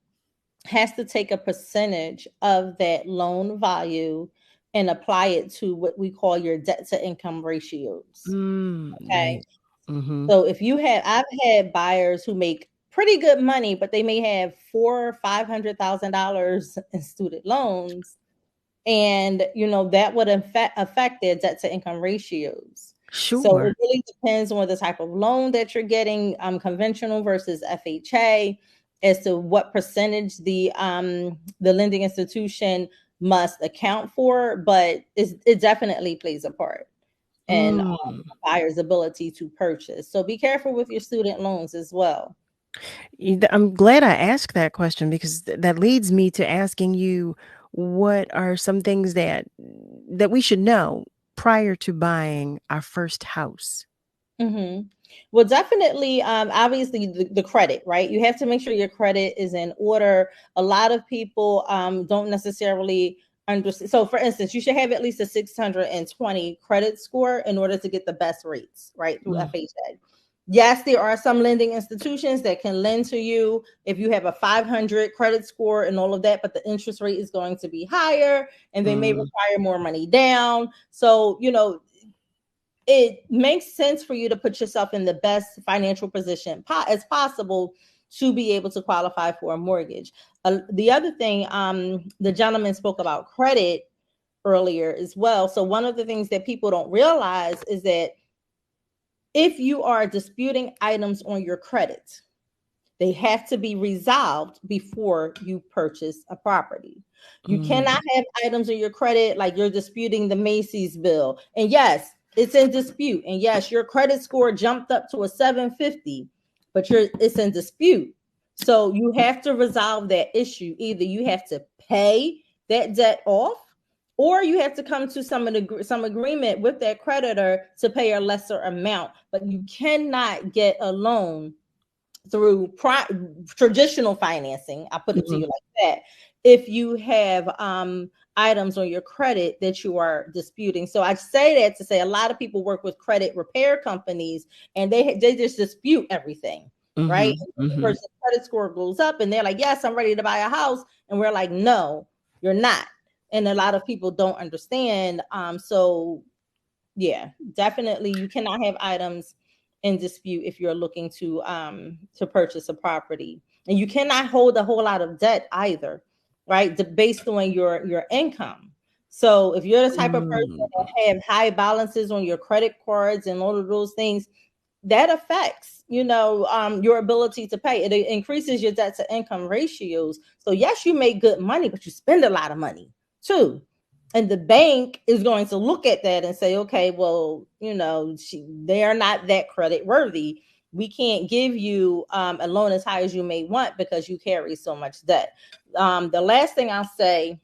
Speaker 26: has to take a percentage of that loan value and apply it to what we call your debt to income ratios. Okay. So if I've had buyers who make pretty good money, but they may have $400,000 or $500,000 in student loans, and you know that would affect their debt to income ratios.
Speaker 5: Sure.
Speaker 26: So it really depends on the type of loan that you're getting, conventional versus FHA, as to what percentage the lending institution must account for, but it definitely plays a part in a buyer's ability to purchase. So be careful with your student loans as well.
Speaker 5: I'm glad I asked that question, because that leads me to asking you, what are some things that we should know prior to buying our first house?
Speaker 26: Well, definitely, obviously, the credit, right? You have to make sure your credit is in order. A lot of people don't necessarily understand. So, for instance, you should have at least a 620 credit score in order to get the best rates, right, through FHA. Yes, there are some lending institutions that can lend to you if you have a 500 credit score and all of that, but the interest rate is going to be higher and they may require more money down. So, it makes sense for you to put yourself in the best financial position as possible to be able to qualify for a mortgage. The other thing, the gentleman spoke about credit earlier as well. So one of the things that people don't realize is that if you are disputing items on your credit, they have to be resolved before you purchase a property. You cannot have items on your credit like you're disputing the Macy's bill. And yes, it's in dispute. And yes, your credit score jumped up to a 750, but it's in dispute. So you have to resolve that issue. Either you have to pay that debt off, or you have to come to some agreement with that creditor to pay a lesser amount. But you cannot get a loan through traditional financing. I put it to you like that. If you have items on your credit that you are disputing. So I say that to say a lot of people work with credit repair companies and they just dispute everything, right? The person's credit score goes up and they're like, yes, I'm ready to buy a house. And we're like, no, you're not. And a lot of people don't understand. So yeah, definitely you cannot have items in dispute if you're looking to purchase a property. And you cannot hold a whole lot of debt either, right? Based on your income. So if you're the type of person that have high balances on your credit cards and all of those things, that affects, your ability to pay. It increases your debt to income ratios. So yes, you make good money, but you spend a lot of money too. And the bank is going to look at that and say, okay, well, they are not that credit worthy. We can't give you a loan as high as you may want because you carry so much debt. The last thing I'll say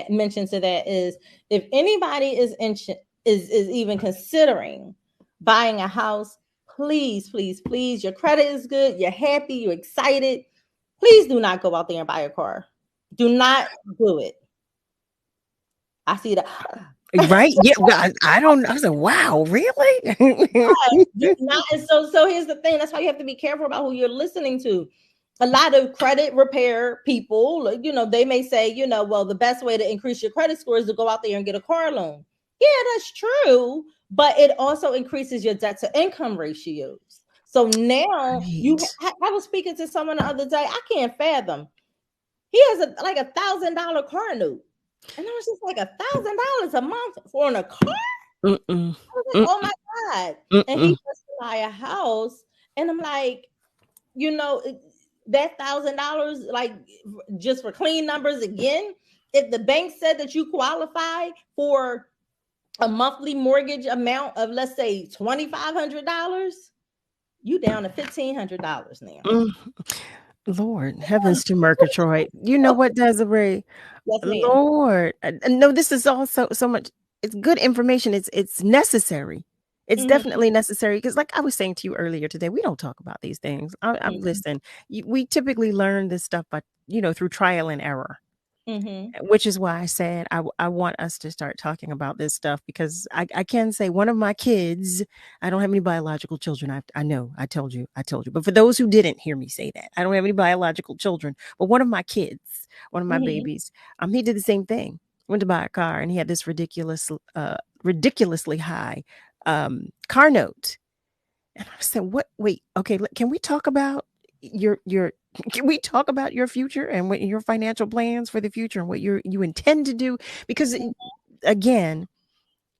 Speaker 26: mention to that is if anybody is even considering buying a house, please, please, please, your credit is good, you're happy, you're excited. Please do not go out there and buy a car. Do not do it. I see that.
Speaker 5: Right? Yeah. Well, I don't. I was like, wow, really?
Speaker 26: And so here's the thing. That's why you have to be careful about who you're listening to. A lot of credit repair people, they may say, well, the best way to increase your credit score is to go out there and get a car loan. Yeah, that's true. But it also increases your debt to income ratios. So now I was speaking to someone the other day. I can't fathom. He has a $1,000 car note. And I was just like $1,000 a month for a car. I was like, oh my God. And he wants to buy a house. And I'm like, that $1,000, like just for clean numbers again, if the bank said that you qualify for a monthly mortgage amount of, let's say, $2,500, you down to $1,500 now.
Speaker 5: Lord, heavens to Murgatroyd. You know what, Desiree?
Speaker 26: Yes, ma'am.
Speaker 5: Lord, no, this is also so much. It's good information. It's necessary. It's definitely necessary because, like I was saying to you earlier today, we don't talk about these things. Listen, we typically learn this stuff, but through trial and error. Which is why I said I want us to start talking about this stuff because I can say one of my kids, I don't have any biological children. I know I told you. But for those who didn't hear me say that, I don't have any biological children. But one of my kids, one of my babies, he did the same thing. Went to buy a car and he had this ridiculously high car note. And I said, what? Wait, okay, can we talk about can we talk about your future and what your financial plans for the future and what you intend to do? Because again,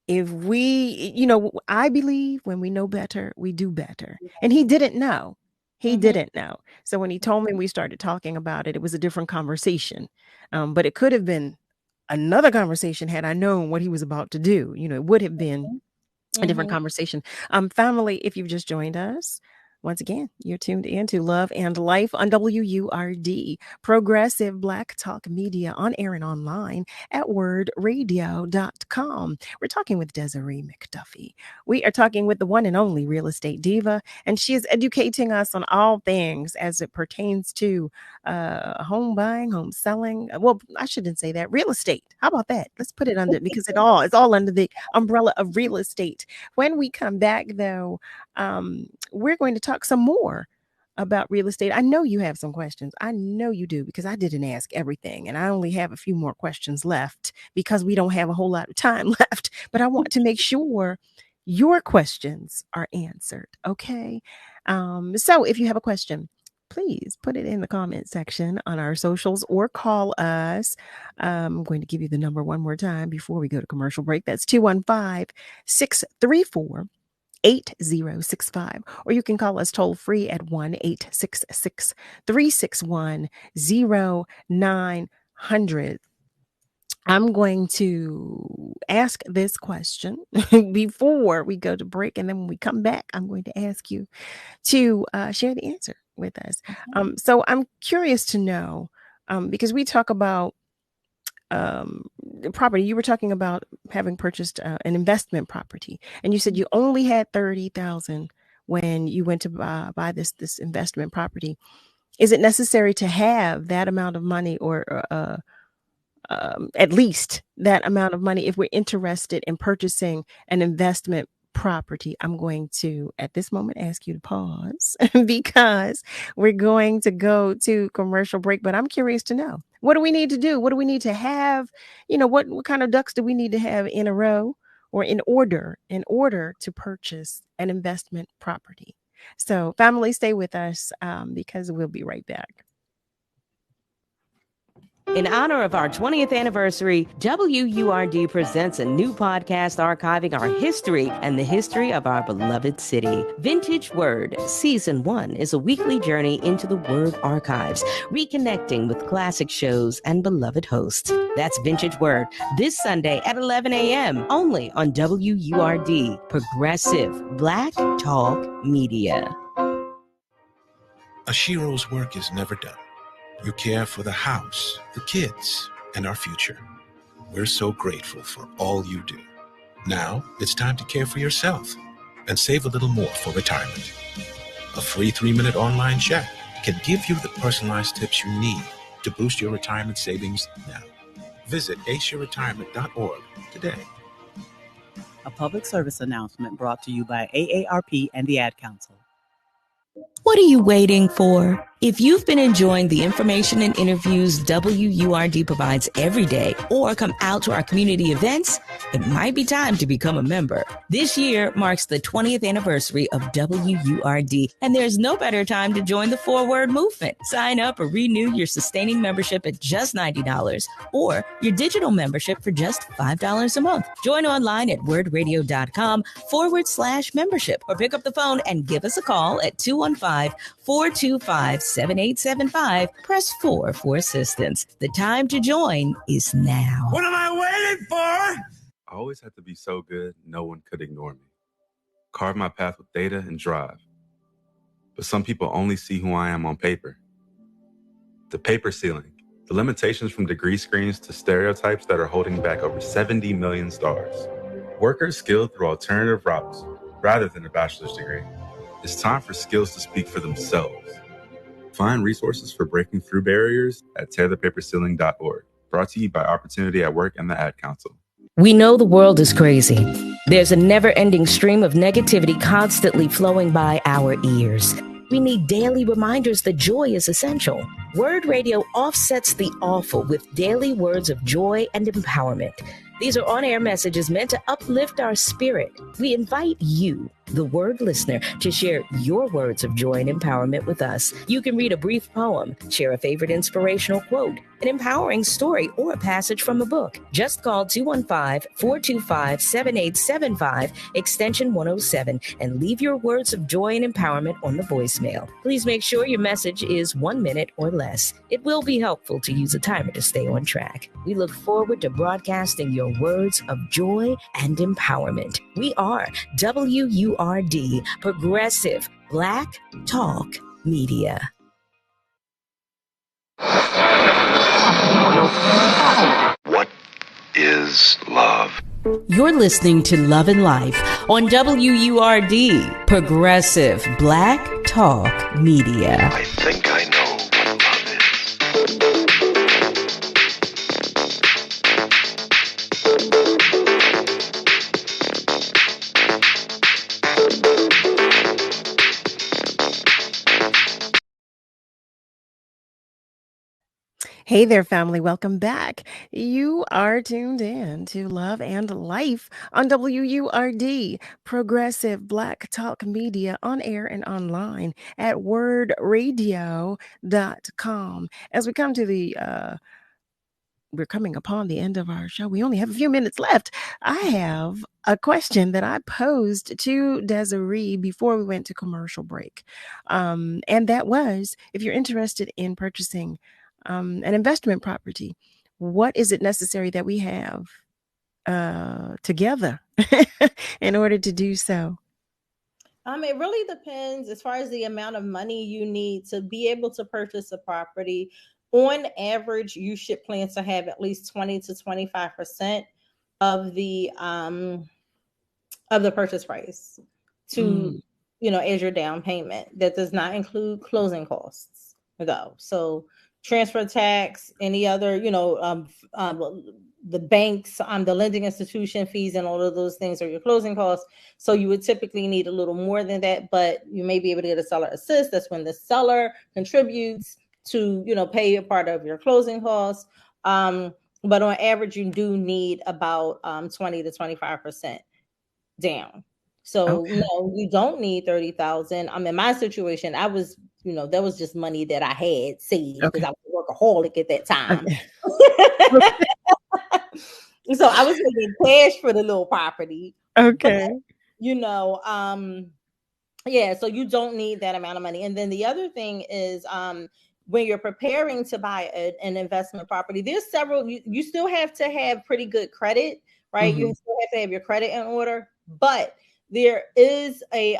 Speaker 5: if we, I believe when we know better, we do better. And he didn't know. He didn't know. So when he told me, we started talking about it, it was a different conversation. But it could have been another conversation had I known what he was about to do. It would have been a different conversation. Family, if you've just joined us, Once again, you're tuned into Love and Life on WURD, Progressive Black Talk Media, on air and online at wordradio.com. We're talking with Desarrie McDuffie. We are talking with the one and only Real Estate Diva, and she is educating us on all things as it pertains to home buying, home selling. Well, I shouldn't say that. Real estate. How about that? Let's put it under, because it's all under the umbrella of real estate. When we come back, though, we're going to talk some more about real estate. I know you have some questions. I know you do, because I didn't ask everything, and I only have a few more questions left because we don't have a whole lot of time left. But I want to make sure your questions are answered. Okay. So if you have a question, please put it in the comment section on our socials or call us. I'm going to give you the number one more time before we go to commercial break. That's 215-634-8065, or you can call us toll free at 1-866-361-0900. I'm going to ask this question before we go to break, and then when we come back, I'm going to ask you to share the answer with us. So I'm curious to know, because we talk about property. You were talking about having purchased an investment property, and you said you only had $30,000 when you went to buy this investment property. Is it necessary to have that amount of money, or at least that amount of money if we're interested in purchasing an investment property? I'm going to, at this moment, ask you to pause because we're going to go to commercial break. But I'm curious to know, what do we need to do? What do we need to have? What kind of ducks do we need to have in a row, or in order to purchase an investment property? So family, stay with us because we'll be right back.
Speaker 4: In honor of our 20th anniversary, WURD presents a new podcast archiving our history and the history of our beloved city. Vintage Word Season 1 is a weekly journey into the Word archives, reconnecting with classic shows and beloved hosts. That's Vintage Word, this Sunday at 11 a.m., only on WURD, Progressive Black Talk Media.
Speaker 20: Ashiro's work is never done. You care for the house, the kids, and our future. We're so grateful for all you do. Now, it's time to care for yourself and save a little more for retirement. A free 3-minute online chat can give you the personalized tips you need to boost your retirement savings now. Visit aceyourretirement.org today.
Speaker 10: A public service announcement brought to you by AARP and the Ad Council.
Speaker 4: What are you waiting for? If you've been enjoying the information and interviews WURD provides every day, or come out to our community events, it might be time to become a member. This year marks the 20th anniversary of WURD, and there's no better time to join the forward movement. Sign up or renew your sustaining membership at just $90, or your digital membership for just $5 a month. Join online at wordradio.com/membership, or pick up the phone and give us a call at 215-425-7875. Press 4 for assistance. The time to join is now.
Speaker 11: What am I waiting for? I always had to be so good, no one could ignore me. Carve my path with data and drive. But some people only see who I am on paper. The paper ceiling. The limitations from degree screens to stereotypes that are holding back over 70 million stars. Workers skilled through alternative routes rather than a bachelor's degree. It's time for skills to speak for themselves. Find resources for breaking through barriers at tearthepaperceiling.org. Brought to you by Opportunity at Work and the Ad Council.
Speaker 4: We know the world is crazy. There's a never-ending stream of negativity constantly flowing by our ears. We need daily reminders that joy is essential. Word Radio offsets the awful with daily words of joy and empowerment. These are on-air messages meant to uplift our spirit. We invite you, the Word listener, to share your words of joy and empowerment with us. You can read a brief poem, share a favorite inspirational quote, an empowering story, or a passage from a book. Just call 215-425-7875, extension 107, and leave your words of joy and empowerment on the voicemail. Please make sure your message is 1 minute or less. It will be helpful to use a timer to stay on track. We look forward to broadcasting your words of joy and empowerment. We are WURD, Progressive Black Talk Media.
Speaker 25: What is love?
Speaker 4: You're listening to Love and Life on WURD, Progressive Black Talk Media.
Speaker 25: I think I know what love is.
Speaker 5: Hey there, family. Welcome back. You are tuned in to Love and Life on WURD, Progressive Black Talk Media, on air and online at wordradio.com. As we come to we're coming upon the end of our show. We only have a few minutes left. I have a question that I posed to Desarrie before we went to commercial break. And that was, if you're interested in purchasing an investment property, what is it necessary that we have together in order to do so?
Speaker 26: It really depends as far as the amount of money you need to be able to purchase a property. On average, you should plan to have at least 20 to 25% of the purchase price to, as your down payment. That does not include closing costs, though. So transfer tax, any other, the banks, the lending institution fees, and all of those things are your closing costs. So you would typically need a little more than that, but you may be able to get a seller assist. That's when the seller contributes to, pay a part of your closing costs. But on average, you do need about 20 to 25% down. So no, you don't need 30,000. In my situation, I was, that was just money that I had saved because I was a workaholic at that time. So I was making cash for the little property.
Speaker 5: Okay.
Speaker 26: But, yeah, so you don't need that amount of money. And then the other thing is when you're preparing to buy an investment property, there's several, you still have to have pretty good credit, right? You still have to have your credit in order, but there is a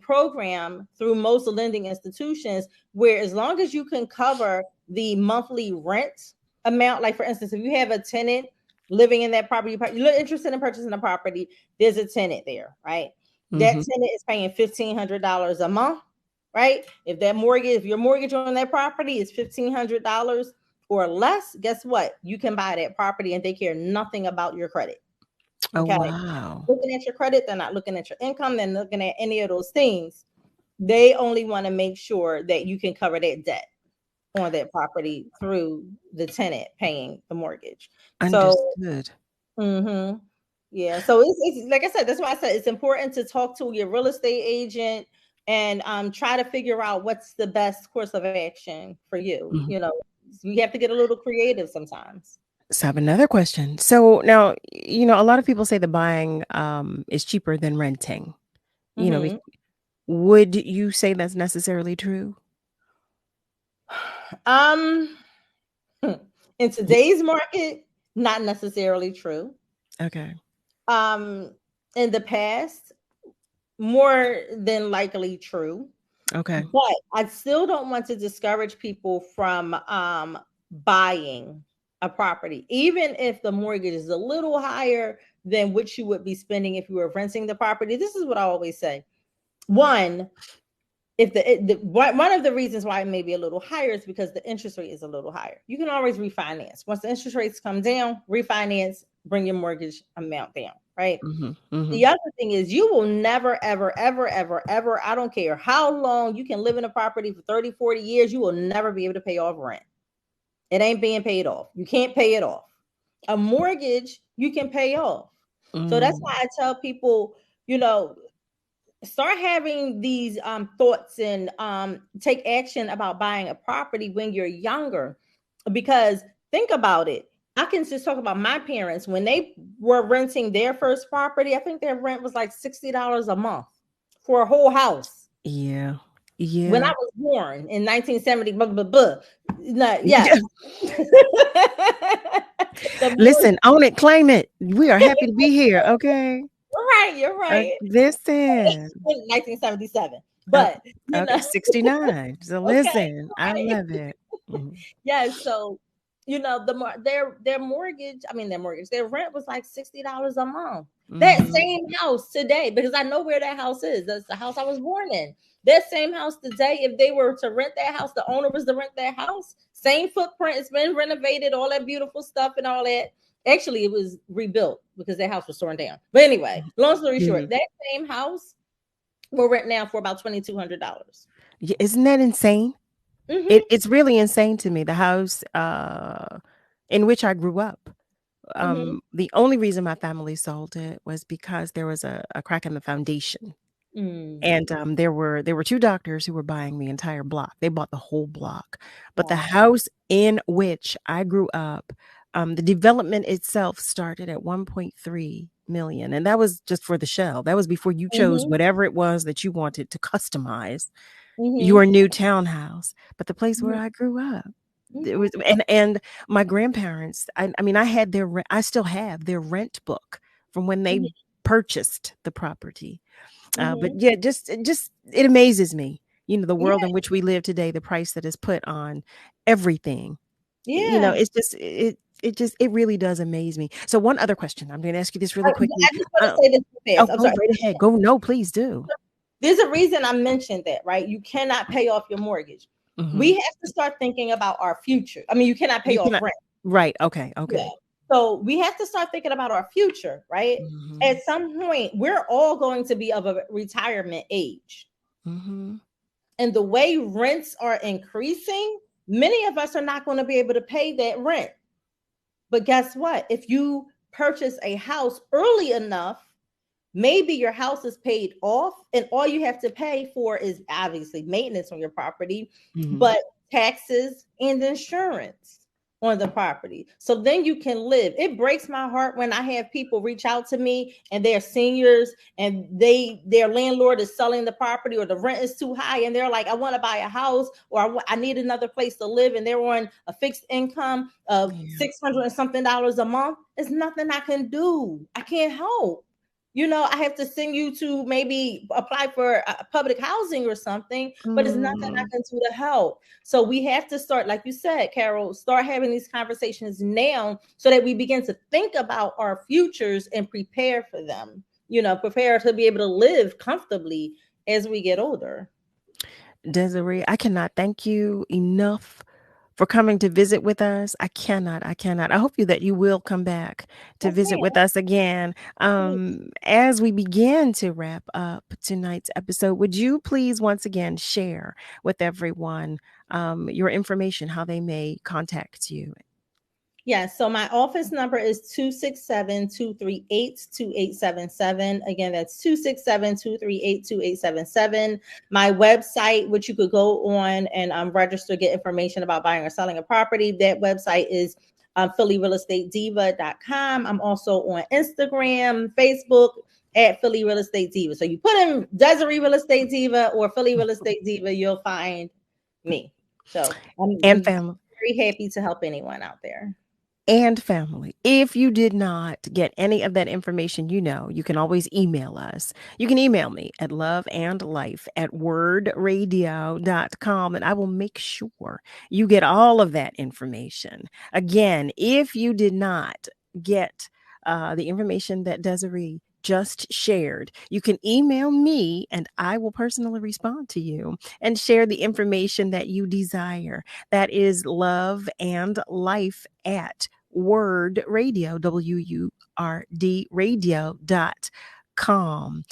Speaker 26: program through most lending institutions where as long as you can cover the monthly rent amount, like for instance, if you have a tenant living in that property, you're interested in purchasing a property, there's a tenant there, right? That tenant is paying $1,500 a month, right? If your mortgage on that property is $1,500 or less, guess what? You can buy that property and they care nothing about your credit. Okay.
Speaker 5: Oh, wow.
Speaker 26: Looking at your credit, they're not looking at your income, they're looking at any of those things. They only want to make sure that you can cover that debt on that property through the tenant paying the mortgage.
Speaker 5: Understood.
Speaker 26: So, yeah. So it's like I said, that's why I said it's important to talk to your real estate agent and try to figure out what's the best course of action for you. You have to get a little creative sometimes.
Speaker 5: So I have another question. So now, a lot of people say the buying is cheaper than renting. Would you say that's necessarily true?
Speaker 26: In today's market, not necessarily true.
Speaker 5: Okay.
Speaker 26: In the past, more than likely true.
Speaker 5: Okay.
Speaker 26: But I still don't want to discourage people from buying a property, even if the mortgage is a little higher than what you would be spending if you were renting the property. This is what I always say. One, if one of the reasons why it may be a little higher is because the interest rate is a little higher. You can always refinance. Once the interest rates come down, refinance, bring your mortgage amount down, right? The other thing is you will never, ever, ever, ever, ever, I don't care how long you can live in a property for 30, 40 years, you will never be able to pay off rent. It ain't being paid off. You can't pay it off. A mortgage, you can pay off. So that's why I tell people, start having these thoughts and take action about buying a property when you're younger. Because think about it. I can just talk about my parents. When they were renting their first property, I think their rent was like $60 a month for a whole house.
Speaker 5: Yeah. Yeah.
Speaker 26: When I was born in 1970, blah, blah, blah. No, yeah.
Speaker 5: Listen, own it, claim it. We are happy to be here. Okay.
Speaker 26: You're right.
Speaker 5: Listen.
Speaker 26: 1977. But
Speaker 5: okay, 69. So
Speaker 26: okay,
Speaker 5: listen, I
Speaker 26: right.
Speaker 5: love it. Mhm.
Speaker 26: Yeah, so their rent was like $60 a month. That
Speaker 5: Mhm.
Speaker 26: same house today, because I know where that house is. That's the house I was born in. That same house today, if they were to rent that house, the owner was to rent that house. Same footprint, it's been renovated, all that beautiful stuff and all that. Actually, it was rebuilt because that house was torn down. But anyway, long story short, that same house will rent now for about $2,200.
Speaker 5: Yeah, isn't that insane? It's really insane to me. The house in which I grew up. The only reason my family sold it was because there was a crack in the foundation. And there were two doctors who were buying the entire block. They bought the whole block. But the house in which I grew up, the development itself started at 1.3 million. And that was just for the shell. That was before you chose whatever it was that you wanted to customize your new townhouse. But the place where I grew up, it was, and my grandparents, I mean, I still have their rent book from when they purchased the property. But yeah, just it amazes me, the world in which we live today, the price that is put on everything. It's just it really does amaze me. So one other question, I'm going to ask you this really quickly.
Speaker 26: I just want to say this too fast. I'm
Speaker 5: go
Speaker 26: sorry.
Speaker 5: right ahead. Go. No, please do.
Speaker 26: There's a reason I mentioned that, right? You cannot pay off your mortgage. We have to start thinking about our future. I mean, you cannot pay off rent.
Speaker 5: Right. Okay.
Speaker 26: Yeah. So we have to start thinking about our future, right? At some point, we're all going to be of a retirement age. And the way rents are increasing, many of us are not going to be able to pay that rent. But guess what? If you purchase a house early enough, maybe your house is paid off and all you have to pay for is obviously maintenance on your property, but taxes and insurance on the property. So then you can live. It breaks my heart when I have people reach out to me and they're seniors and their landlord is selling the property or the rent is too high and they're like, I want to buy a house or I need another place to live, and they're on a fixed income of $600 and something a month. There's nothing I can do. I can't help. I have to send you to maybe apply for public housing or something, but it's nothing I can do to help. So we have to start, like you said, Carol, start having these conversations now so that we begin to think about our futures and prepare for them, prepare to be able to live comfortably as we get older.
Speaker 5: Desarrie, I cannot thank you enough for coming to visit with us. I cannot. I hope that you will come back to visit with us again. As we begin to wrap up tonight's episode, would you please once again share with everyone your information, how they may contact you?
Speaker 26: Yes. So my office number is 267-238-2877. Again, that's 267-238-2877. My website, which you could go on and register, get information about buying or selling a property. That website is PhillyRealEstateDiva.com. I'm also on Instagram, Facebook at Philly Real Estate Diva. So you put in Desarrie Real Estate Diva or Philly Real Estate Diva, you'll find me. So I'm
Speaker 5: family.
Speaker 26: Very happy to help anyone out there.
Speaker 5: And family. If you did not get any of that information, you can always email us. You can email me at loveandlife@wordradio.com, and I will make sure you get all of that information. Again, if you did not get the information that Desarrie just shared, you can email me and I will personally respond to you and share the information that you desire. That is loveandlife@wordradio, WURD radio.com.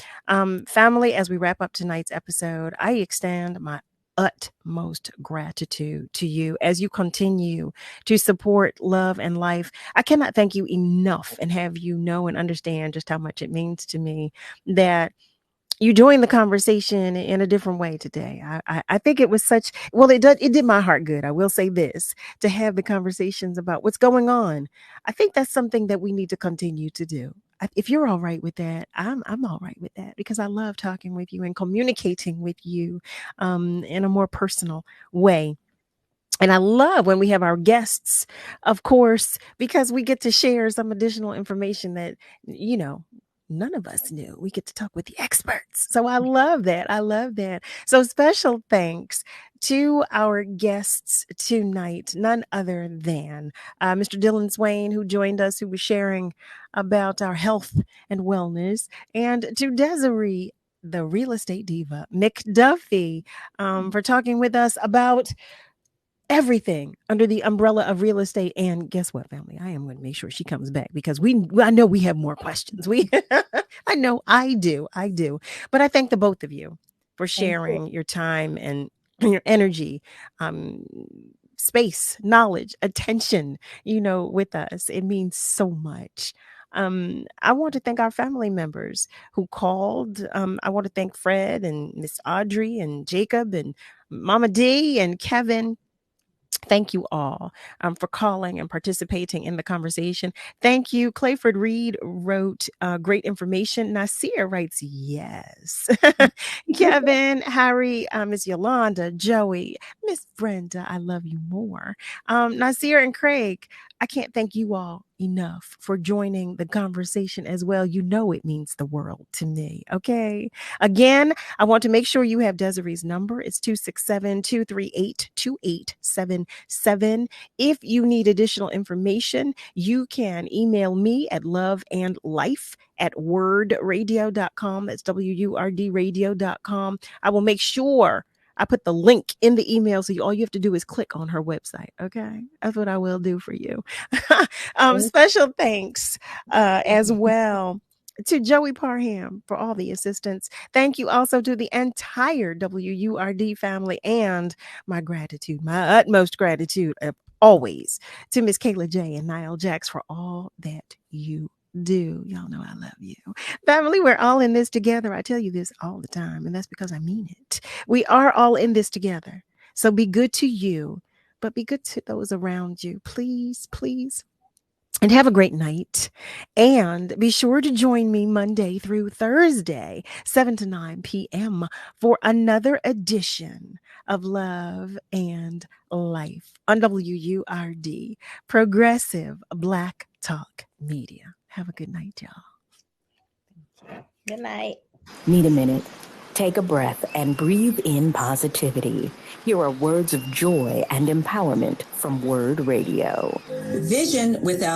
Speaker 5: Family, as we wrap up tonight's episode, I extend my utmost gratitude to you as you continue to support Love and Life. I cannot thank you enough and have you know and understand just how much it means to me that you joined the conversation in a different way today. I think it was it did my heart good. I will say this, to have the conversations about what's going on. I think that's something that we need to continue to do. If you're all right with that, I'm all right with that, because I love talking with you and communicating with you in a more personal way. And I love when we have our guests, of course, because we get to share some additional information that, none of us knew. We get to talk with the experts. So I love that. I love that. So special thanks to our guests tonight, none other than Mr. Dillon SWAINE, who joined us, who was sharing about our health and wellness, and to Desarrie, the Real Estate Diva, McDuffie, for talking with us about everything under the umbrella of real estate. And guess what, family? I am going to make sure she comes back because I know we have more questions. I know I do. But I thank the both of you for sharing your time and your energy, space, knowledge, attention, with us. It means so much. I want to thank our family members who called. I want to thank Fred and Miss Audrey and Jacob and Mama D and Kevin. Thank you all for calling and participating in the conversation. Thank you. Clayford Reed wrote great information. Nasir writes, yes. Kevin, Harry, Miss Yolanda, Joey, Miss Brenda, I love you more. Nasir and Craig, I can't thank you all enough for joining the conversation as well. You know it means the world to me. Okay. Again, I want to make sure you have Desirie's number. It's 267-238-2877. If you need additional information, you can email me at loveandlife@wordradio.com. That's WURDradio.com. I will make sure I put the link in the email, so all you have to do is click on her website. Okay, that's what I will do for you. Special thanks as well to Joey Parham for all the assistance. Thank you also to the entire WURD family, and my utmost gratitude always to Miss Kayla J and Niall Jax for all that you do. Y'all know I love you. Family, we're all in this together. I tell you this all the time, and that's because I mean it. We are all in this together. So be good to you, but be good to those around you. Please, please. And have a great night. And be sure to join me Monday through Thursday, 7 to 9 p.m. for another edition of Love and Life on WURD, Progressive Black Talk Media. Have a good night, y'all.
Speaker 26: Good night.
Speaker 23: Need a minute? Take a breath and breathe in positivity. Here are words of joy and empowerment from Word Radio.
Speaker 12: Vision without